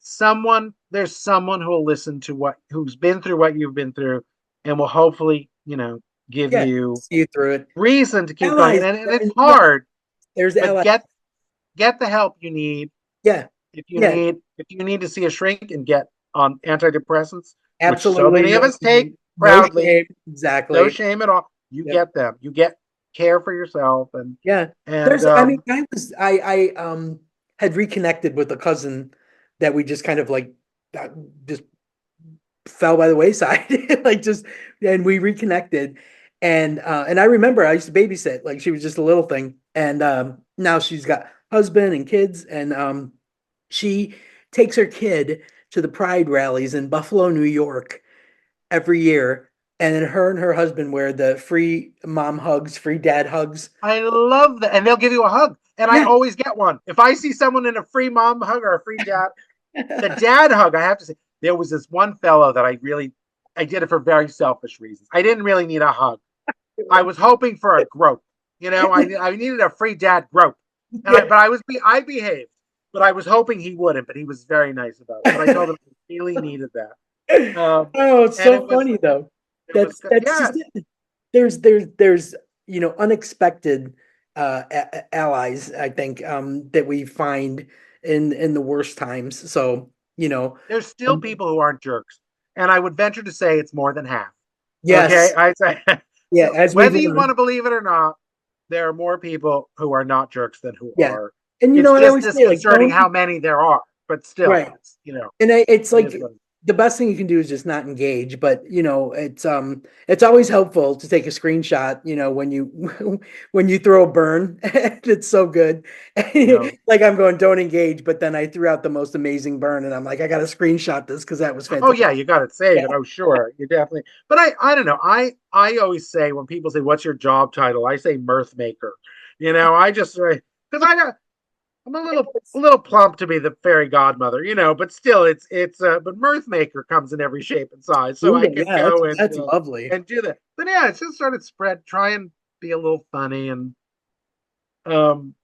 there's someone who will listen to who's been through what you've been through, and will hopefully, give Yeah. you See you through it. reason to keep going. Allies. And I it's mean, hard, there's but allies. get the help you need. Yeah. Yeah. If you need to see a shrink and get on antidepressants, which so Absolutely. many of No us take shame. No proudly, shame. no Exactly. shame at all. You Yep. get them. You get care for yourself Yeah. and I mean, I had reconnected with a cousin that we just kind of like uh, just fell by the wayside. Like just and we reconnected. And I remember I used to babysit, like she was just a little thing. And now she's got husband and kids, and she takes her kid to the pride rallies in Buffalo, New York every year. And then her and her husband wear the free mom hugs, free dad hugs. I love that. And they'll give you a hug. And I Yeah. always get one. If I see someone in a free mom hug or a free dad, the dad hug, I have to say, there was this one fellow that I did it for very selfish reasons. I didn't really need a hug. I was hoping for a grope. I needed a free dad grope. Yeah. I behaved, but I was hoping he wouldn't, but he was very nice about it. But I told him I really needed that. Oh, it's And so funny though. it was, That's yeah, just it. There's unexpected allies, I think, that we find in the worst times. So, there's still um, people who aren't jerks. And I would venture to say it's more than half. Okay, Yes. I say Yeah. As we've whether you want learned. to believe it or not, there are more people who are not jerks than who Yeah. are. And It's I just always say, like, disconcerting don't, how many there are, but still, right. it's, you know, And it's it is like what it is. the best thing you can do is just not engage. But it's always helpful to take a screenshot. When you when you throw a burn, it's so good. No. Like I'm going, don't engage, but then I threw out the most amazing burn, and I'm like, I got to screenshot this because that was Oh fantastic. yeah, you got to save Yeah, it. Oh sure, you definitely. But I don't know. I always say when people say, "What's your job title?" I say mirth maker. I just because I'm a little plump to be the fairy godmother, but still it's but mirth maker comes in every shape and size, so I Buddha, can yeah, go that's lovely. and do that. But yeah, it's just sort of try and be a little funny and um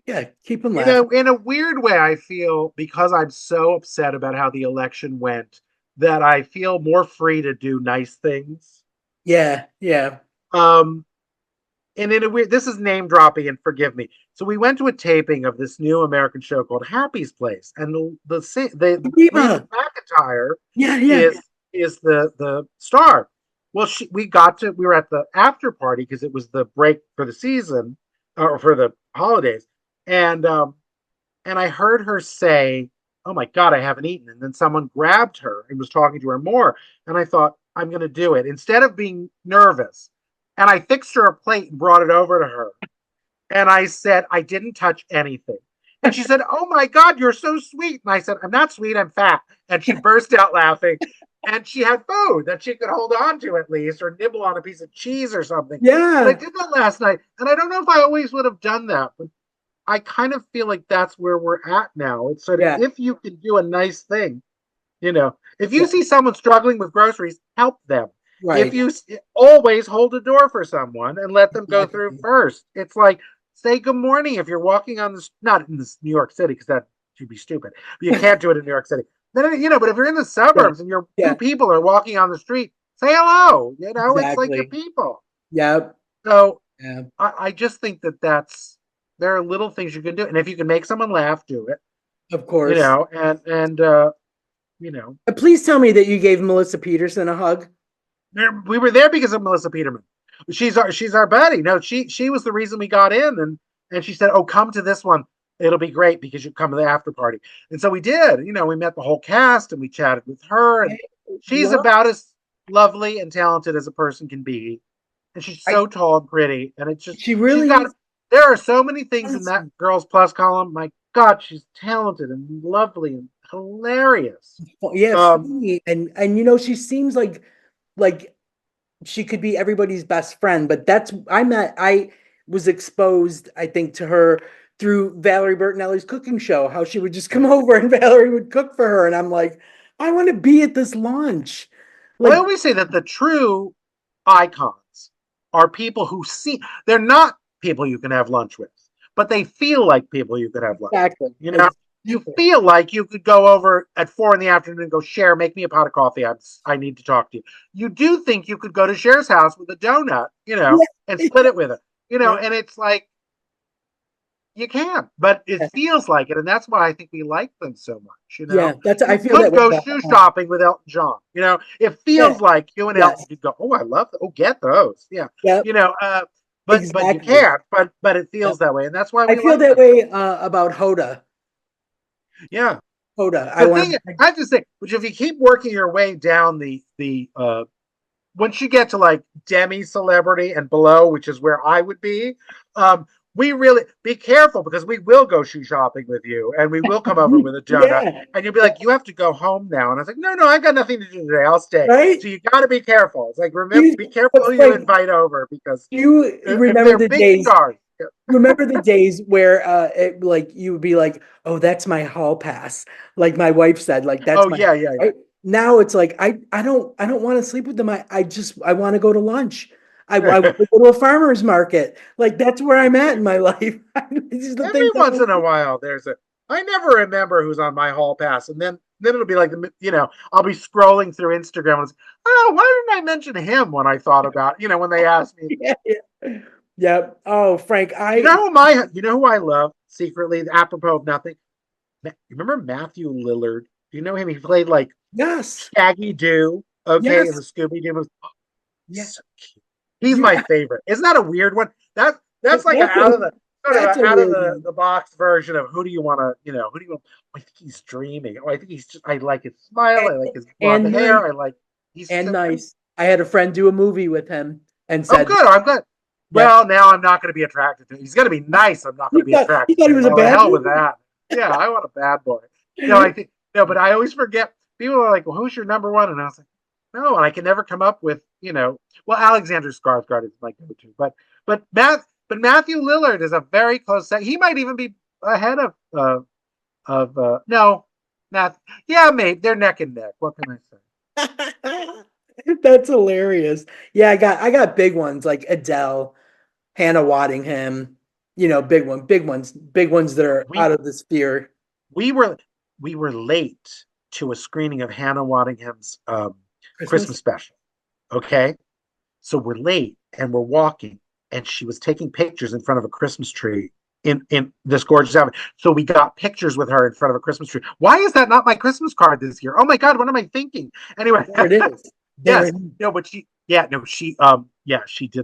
Yeah, keep them laughing. in a weird way, I feel because I'm so upset about how the election went that I feel more free to do nice things. Yeah, yeah. Um, and in a weird, this is name dropping, and forgive me. So we went to a taping of this new American show called Happy's Place, and the Reba Reba. McEntire Yeah, yeah. is the star. Well, we were at the after party because it was the break for the season or for the holidays, and and I heard her say, "Oh my God, I haven't eaten." And then someone grabbed her and was talking to her more. And I thought, I'm going to do it instead of being nervous. And I fixed her a plate and brought it over to her. And I said, I didn't touch anything. And she said, "Oh my God, you're so sweet." And I said, "I'm not sweet, I'm fat." And she burst out laughing. And she had food that she could hold on to at least, or nibble on a piece of cheese or something. But I Yeah, did that last night. And I don't know if I always would have done that. But I kind of feel like that's where we're at now. It's sort of yeah, if you can do a nice thing, if you yeah. see someone struggling with groceries, help them. If Right. you always hold a door for someone and let them go through Exactly. first, it's like say good morning if you're walking on this, not in this New York City because that should be stupid, but you can't do it in New York City. Then but if you're in the Yeah, suburbs and your two yeah. people are walking on the street, say hello. It's like your Exactly. people. Yeah, So yeah. I just think there are little things you can do, and if you can make someone laugh, do it. Of course. And you know, Please tell me that you gave Melissa Peterson a hug. we were there because of Melissa Peterman. She's our buddy. No, she was the reason we got in, and she said, "Oh, come to this one. It'll be great because you come to the after party." And so we did. We met the whole cast and we chatted with her, and Okay. she's Well, about as lovely and talented as a person can be. And she's I so tall and pretty, and it's just she she's really got. is There are so many things in that awesome. girl's plus column. My God, she's talented and lovely and hilarious. Yeah, Um, funny, and she seems like she could be everybody's best friend. But I was exposed, I think, to her through Valerie Bertinelli's cooking show. How she would just come over and Valerie would cook for her, and I'm like, I want to be at this lunch. Well, I Like always say that the true icons are people who they're not people you can have lunch with, but they feel like people you could have lunch exactly, with. You exactly. feel like you could go over at 4 in the afternoon and go, "Cher, make me a pot of coffee. I need to talk to you." You do think you could go to Cher's house with a donut, and Yeah, split it with her, yeah, and it's like, you can, but it yeah. feels like it, and that's why I think we like them so much. Yeah, that's I You feel that could way go about shoe shopping with Elton John. It yeah, feels like you and Elton yes, could go. "Oh, I love that. Oh, get those." Yeah, yep, you know. But you exactly. can't. But it Yep. feels that way, and that's why I we feel like that them. way about Hoda. Yeah. Hoda. I The thing want. I have to say, which if you keep working your way down the once you get to like demi celebrity and below, which is where I would be, um, we really be careful because we will go shoe shopping with you and we will come over with a donut Yeah, and you'll be yeah, like, "You have to go home now." And I was like, "No, no, I got nothing to do today. I'll stay." right. So you got to be careful. It's like, remember, You, be careful but who you Frank, invite over because you if remember they're the big days? stars. Remember the days where like you would be like, "Oh, that's my hall pass." Like my wife said, like that's Oh my yeah, yeah, yeah. right? Now it's like I don't want to sleep with them. I want to go to lunch. I want to go to a farmer's market. Like that's where I'm at in my life. These are the Every things I once want in a to do. while there's a I never remember who's on my hall pass, and then it'll be like I'll be scrolling through Instagram and it's, "Oh, why didn't I mention him when I thought about when they asked me." Yeah, yeah. Yeah. Oh, Frank, You know who I love secretly, apropos of nothing. You remember Matthew Lillard? Do you know him? He played like yes. Shaggy Doo Okay, in Yes. the Scooby Doo movies. Yeah. So cute. He's my favorite. Isn't that a weird one? That's like a That's out of the sort of that's a a out of weird one. the box version of who do you want to, who do you want? I think he's dreaming. Oh, I think he's just. I like his smile. And, I like his blonde and hair. nice. I like. He's And so. nice. I had a friend do a movie with him and Oh, said, good. I'm good. "Yep." Well, now I'm not going to be attracted to him. He's going to be nice. I'm not going to be He attracted thought to he him. was a Oh, the bad hell with boy. that. Yeah, I want a bad boy. No, I think no, but I always forget. People are like, "Well, who's your number one?" And I was like, "No," and I can never come up with, Well, Alexander Skarsgård is my go-to, but Matthew Lillard is a very close second. He might even be ahead of no, Matt. Yeah, mate, they're neck and neck. What can I say? That's hilarious. Yeah, I got big ones like Adele, Hannah Waddingham, big ones that are We out of the sphere. we were we were late to a screening of Hannah Waddingham's Christmas Christmas. special. Okay, so we're late and we're walking, and she was taking pictures in front of a Christmas tree in this gorgeous outfit. So we got pictures with her in front of a Christmas tree. Why is that not my Christmas card this year? Oh my God, what am I thinking? Anyway, There it is. There yes, it is. no, but she did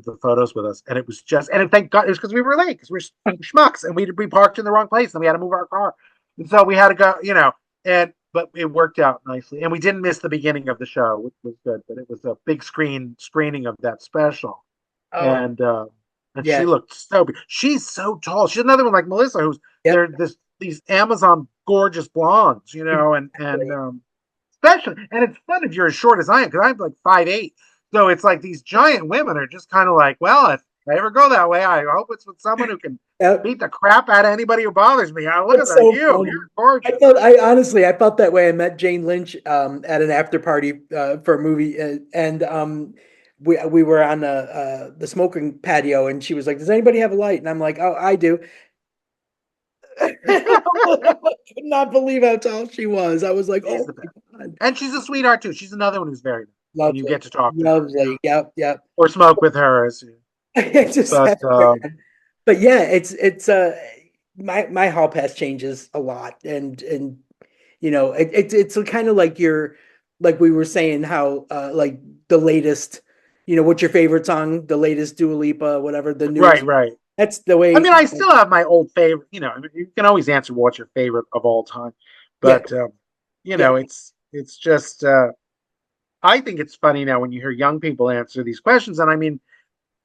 the photos with us, and it was just, and thank God it was because we were late because we're schmucks and we parked in the wrong place and we had to move our car, and so we had to go, and but it worked out nicely, and we didn't miss the beginning of the show, which was good. But it was a big screening of that special, Oh, and she yeah. looked so big. She's so tall. She's another one like Melissa, who's Yep. they're these Amazon gorgeous blondes, and Exactly. especially, and it's fun if you're as short as I am because I'm like 5'8". So it's like these giant women are just kind of like, well, if I ever go that way, I hope it's with someone who can Yep. beat the crap out of anybody who bothers me. Look at That's that, so you're funny. gorgeous. I felt that way. I met Jane Lynch at an after party for a movie, and we were on the smoking patio, and she was like, "Does anybody have a light?" And I'm like, "Oh, I do." I could not believe how tall she was. I was like, She's "Oh the best, my God, and she's a sweetheart too. She's another one who's very nice when you lovely, get to talk to her, lovely." Yep, yep. or smoke with her. I just But had but yeah, it's my hall pass changes a lot, and it's kind of like like we were saying how like the latest, what's your favorite song, the latest Dua Lipa, whatever the right, newest. right. That's the I way. mean, I still have my old favorite. I mean, you can always answer what's your favorite of all time, Yeah, but yeah. it's just. I think it's funny now when you hear young people answer these questions, and I mean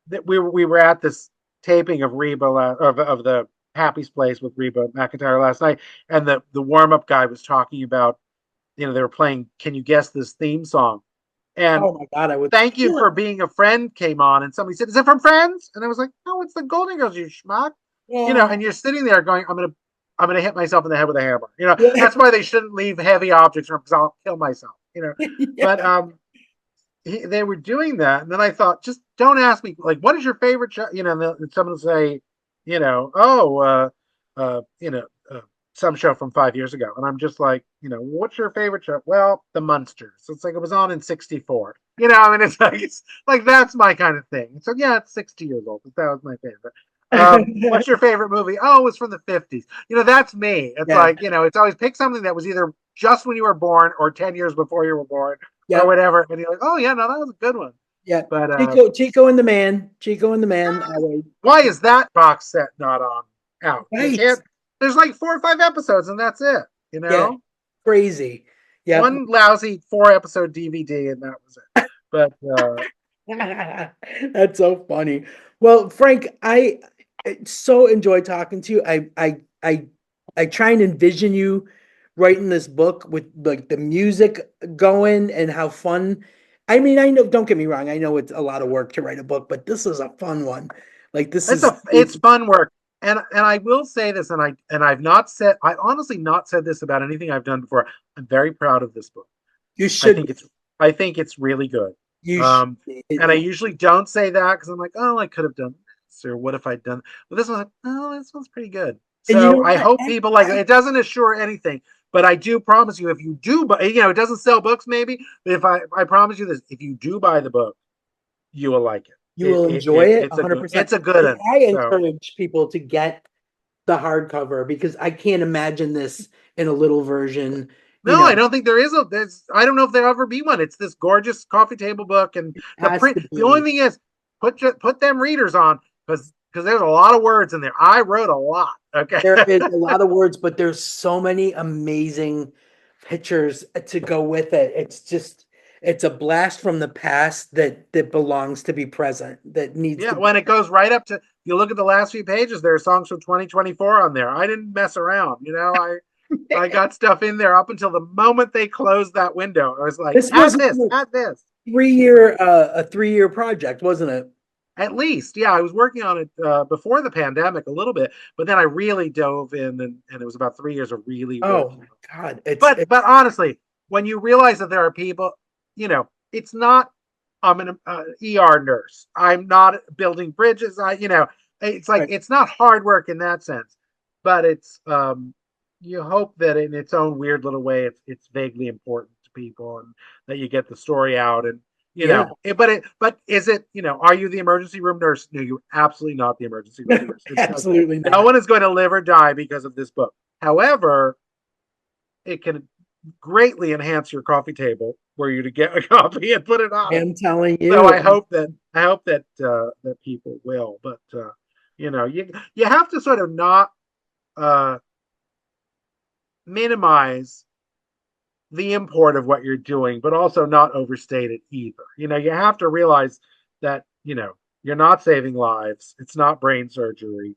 that we were at this taping of Reba of the Happy's Place with Reba McEntire last night, and the warm up guy was talking about, they were playing Can You Guess This theme song, and Oh my God, I would Thank You kill it. for Being a Friend came on, and somebody said, "Is it from Friends?" And I was like, "No, it's the Golden Girls, you schmuck." And Oh, you're sitting there going, I'm gonna hit myself in the head with a hammer. yeah, That's why they shouldn't leave heavy objects around because I'll kill myself. But yeah. they were doing that, and then I thought, just don't ask me like, what is your favorite show? And someone will say, oh, uh, you know, uh, some show from 5 years ago, and I'm just like, what's your favorite show? Well, The Munsters. It's like it was on in '64. I mean, it's like that's my kind of thing. So yeah, it's 60 years old, but that was my favorite. What's your favorite movie? Oh, it was from the '50s. That's me. It's Yeah, like, it's always pick something that was either just when you were born or 10 years before you were born or yep, whatever. And you're like, oh yeah, no, that was a good one. yeah. But Chico and the Man, Chico and the Man. Always. why is that box set not on out? You Right. can't. There's like 4 or 5 episodes, and that's it. Yeah, crazy. Yep. One lousy 4 episode DVD, and that was it. But That's so funny. Well, Frank, I so enjoy talking to you. I try and envision you writing this book with like the music going and how fun. I mean, I know, don't get me wrong, I know it's a lot of work to write a book, but this is a fun one. Like this is it's fun work. And I will say this, I honestly not said this about anything I've done before. I'm very proud of this book. you I should think it's I think it's really good. you should Um, and I usually don't say that because I'm like, oh, I could have done this, or what if I'd done? But this one's like, oh, this one's pretty good. and you know So I what? hope people like it. It doesn't assure anything, but I do promise you, if you do, but it doesn't sell books maybe. But if I promise you this, if you do buy the book, you will like it. You will enjoy it It's a good 100%. one. I So encourage people to get the hardcover because I can't imagine this in a little version. You No, know, I don't think there is a. There's. I don't know if there'll ever be one. It's this gorgeous coffee table book, and the has print. to The only be. thing is, put them readers on because there's a lot of words in there. I wrote a lot. Okay. There is a lot of words, but there's so many amazing pictures to go with it. It's just, it's a blast from the past that belongs to be present, that needs Yeah, to be. when it goes right up to, if you look at the last few pages, there are songs from 2024 on there. I didn't mess around. I got stuff in there up until the moment they closed that window. I was like, This was add this, add this. So a 3 year project, wasn't it? at least, yeah, I was working on it before the pandemic a little bit, but then I really dove in, and it was about 3 years of really Oh working. my God. It's But honestly, when you realize that there are people, it's not. I'm an ER nurse. I'm not building bridges. It's like right. it's not hard work in that sense, but it's you hope that in its own weird little way, it's vaguely important to people, and that you get the story out, and Yeah, but is it, are you the emergency room nurse? No, you're absolutely not the emergency room nurse. And so absolutely no not. one is going to live or die because of this book. However, it can greatly enhance your coffee table were you to get a copy and put it I on it. am telling So you. I hope that people will, but you have to sort of not uh, minimize the import of what you're doing, but also not overstate it either. You have to realize that you're not saving lives. It's not brain surgery,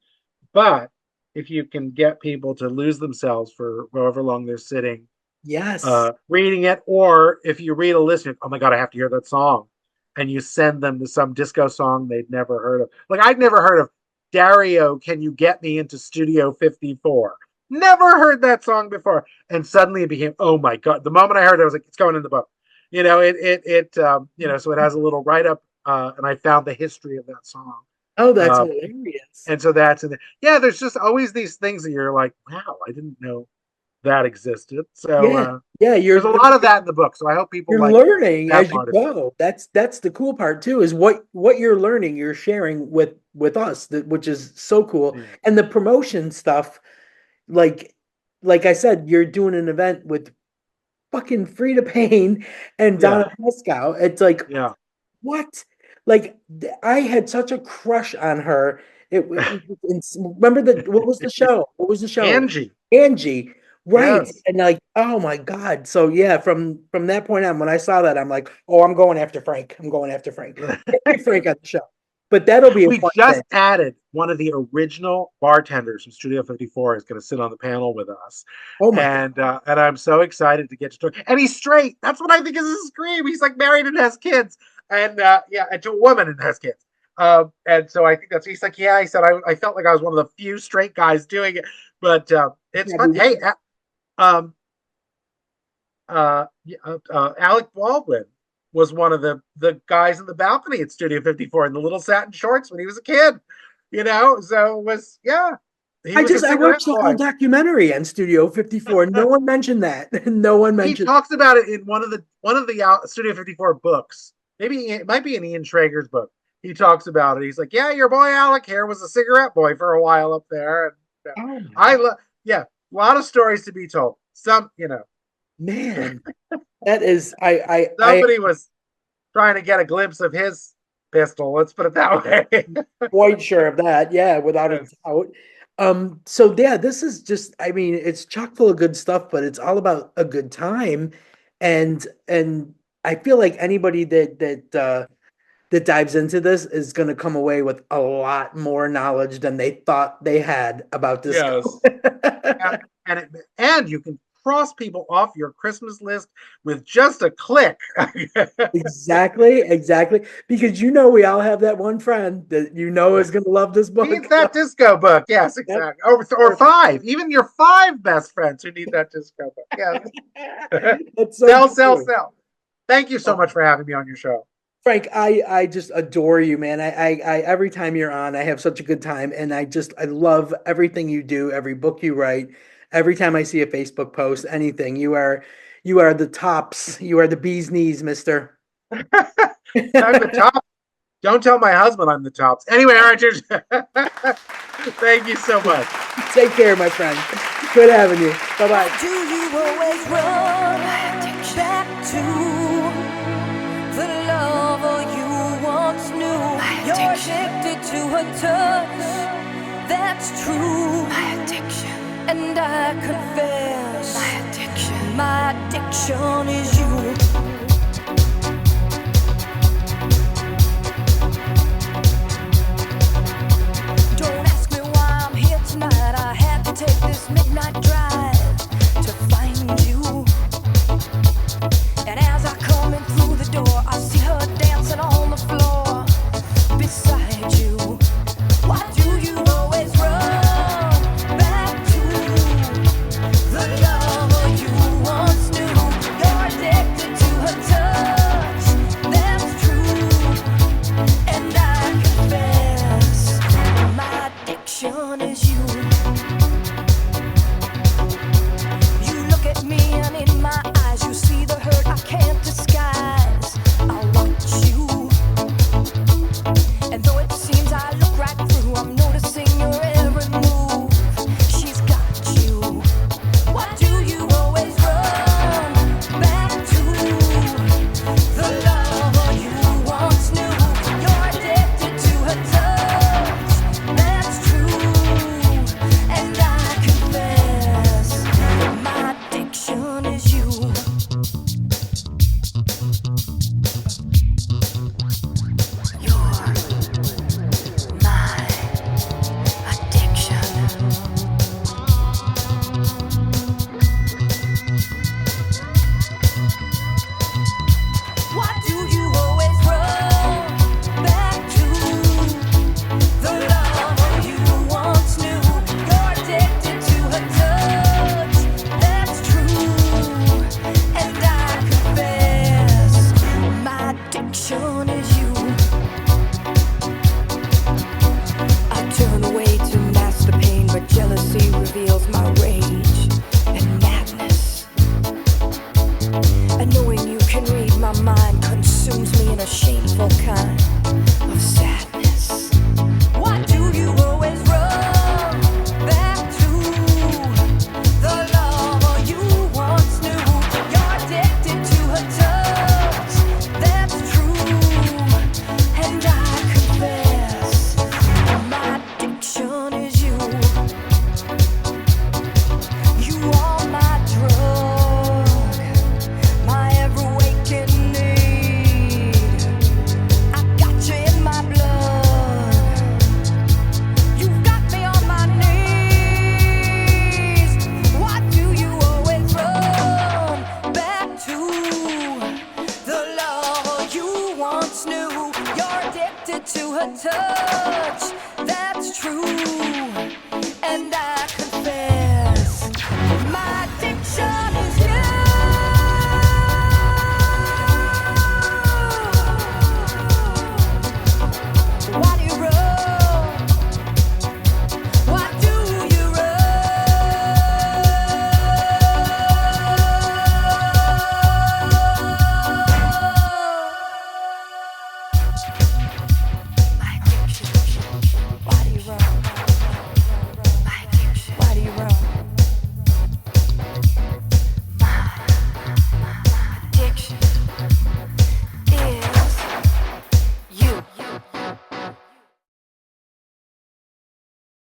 but if you can get people to lose themselves for however long they're sitting Yes. reading it, or if you read a list, oh my God, I have to hear that song, and you send them to some disco song they'd never heard of. Like I'd never heard of Dario, Can You Get Me Into Studio 54? Never heard that song before, and suddenly it became, oh my God. The moment I heard it, I was like, it's going in the book. So it has a little write up, and I found the history of that song. Oh, that's Uh, hilarious. and so that's in there. Yeah, there's just always these things that you're like, wow, I didn't know that existed. So Yeah. Yeah. there's a lot of that in the book. So I hope people You're like learning that as you part of it. go. That's the cool part too, is what you're learning, you're sharing with us, which is so cool. Yeah. And the promotion stuff, like like I said, you're doing an event with fucking Frida Payne and Yeah. Donna Pascal. It's like, Yeah. what? Like I had such a crush on her. Remember what was the show? What was the show? Angie. Angie. Right. Yes. And like, oh my God. So yeah, from that point on, when I saw that, I'm like, oh, I'm going after Frank. I'm going after Frank. Get Frank on the show. But that'll be a We fun just thing. added one of the original bartenders from Studio 54 is going to sit on the panel with us. Oh my God. And I'm so excited to get to talk. And he's straight. That's what I think is a scream. He's like married and has kids. And yeah, and to a woman and has kids. And so I think he's like, yeah, he said, I felt like I was one of the few straight guys doing it. But it's fun. Hey, um, Alec Baldwin was one of the guys in the balcony at Studio 54 in the little satin shorts when he was a kid. So it was, yeah, he was a I cigarette watched the whole boy. documentary on Studio 54. No one mentioned that. No one He mentioned. talks about it in one of the Studio 54 books. Maybe it might be in Ian Traeger's book. He talks about it. He's like, yeah, your boy Alec here was a cigarette boy for a while up there. And Oh my I God. love, yeah, a lot of stories to be told. Man, that is I Somebody was trying to get a glimpse of his pistol. Let's put it that way. quite sure of that. Yeah, without a Yes. doubt. So yeah, this is just, I mean, it's chock full of good stuff, but it's all about a good time. And I feel like anybody that dives into this is going to come away with a lot more knowledge than they thought they had about disco. Yes. And you can cross people off your Christmas list with just a click. Exactly, exactly. Because we all have that one friend that is going to love this book. Needs that disco book. Yes, Yep. exactly. Or five. Even your five best friends who need that disco book. Yes. That's so Sell, true. sell, sell. Thank you so Oh, much for having me on your show. Frank, I just adore you, man. I every time you're on, I have such a good time, and I love everything you do, every book you write, every time I see a Facebook post, anything. You are the tops. You are the bee's knees, mister. I'm the top. Don't tell my husband I'm the tops. Anyway, Archers, thank you so much. Take care, my friend. Good having you. Bye-bye. Do you always run back to the lover you once knew? You're addicted to her touch, that's true. My addiction. And I confess, my addiction is you. Don't ask me why I'm here tonight. I had to take this midnight drive to find you. And as I come in through the door, I see her dancing on the floor beside you. Why do you always run back to the lover you once knew? You're addicted to her touch, that's true. And I confess, my addiction is you. You look at me and in my eyes you see the hurt I can't disguise. I watch you, and though it seems I look right through, I'm noticing your every move. She's got you. Why do you always run back to the lover you once knew? You're addicted to her touch, that's true. And I confess, my addiction is you. You're my addiction. Why do you always run back to the lover you once knew? You're addicted to her touch, that's true. And I confess, my addiction is you. I turn away to mask the pain, but jealousy reveals my rage and madness. And knowing you can read my mind consumes me in a shameful kind of sadness. Why do you always run back to the lover you once knew? You're addicted to her touch, that's true. And I confess, my addiction is you. You are my drug, my ever waking need. I got you in my blood. You've got me on my knees. Why do you always run back to the lover you once knew? You're addicted to her touch, that's true.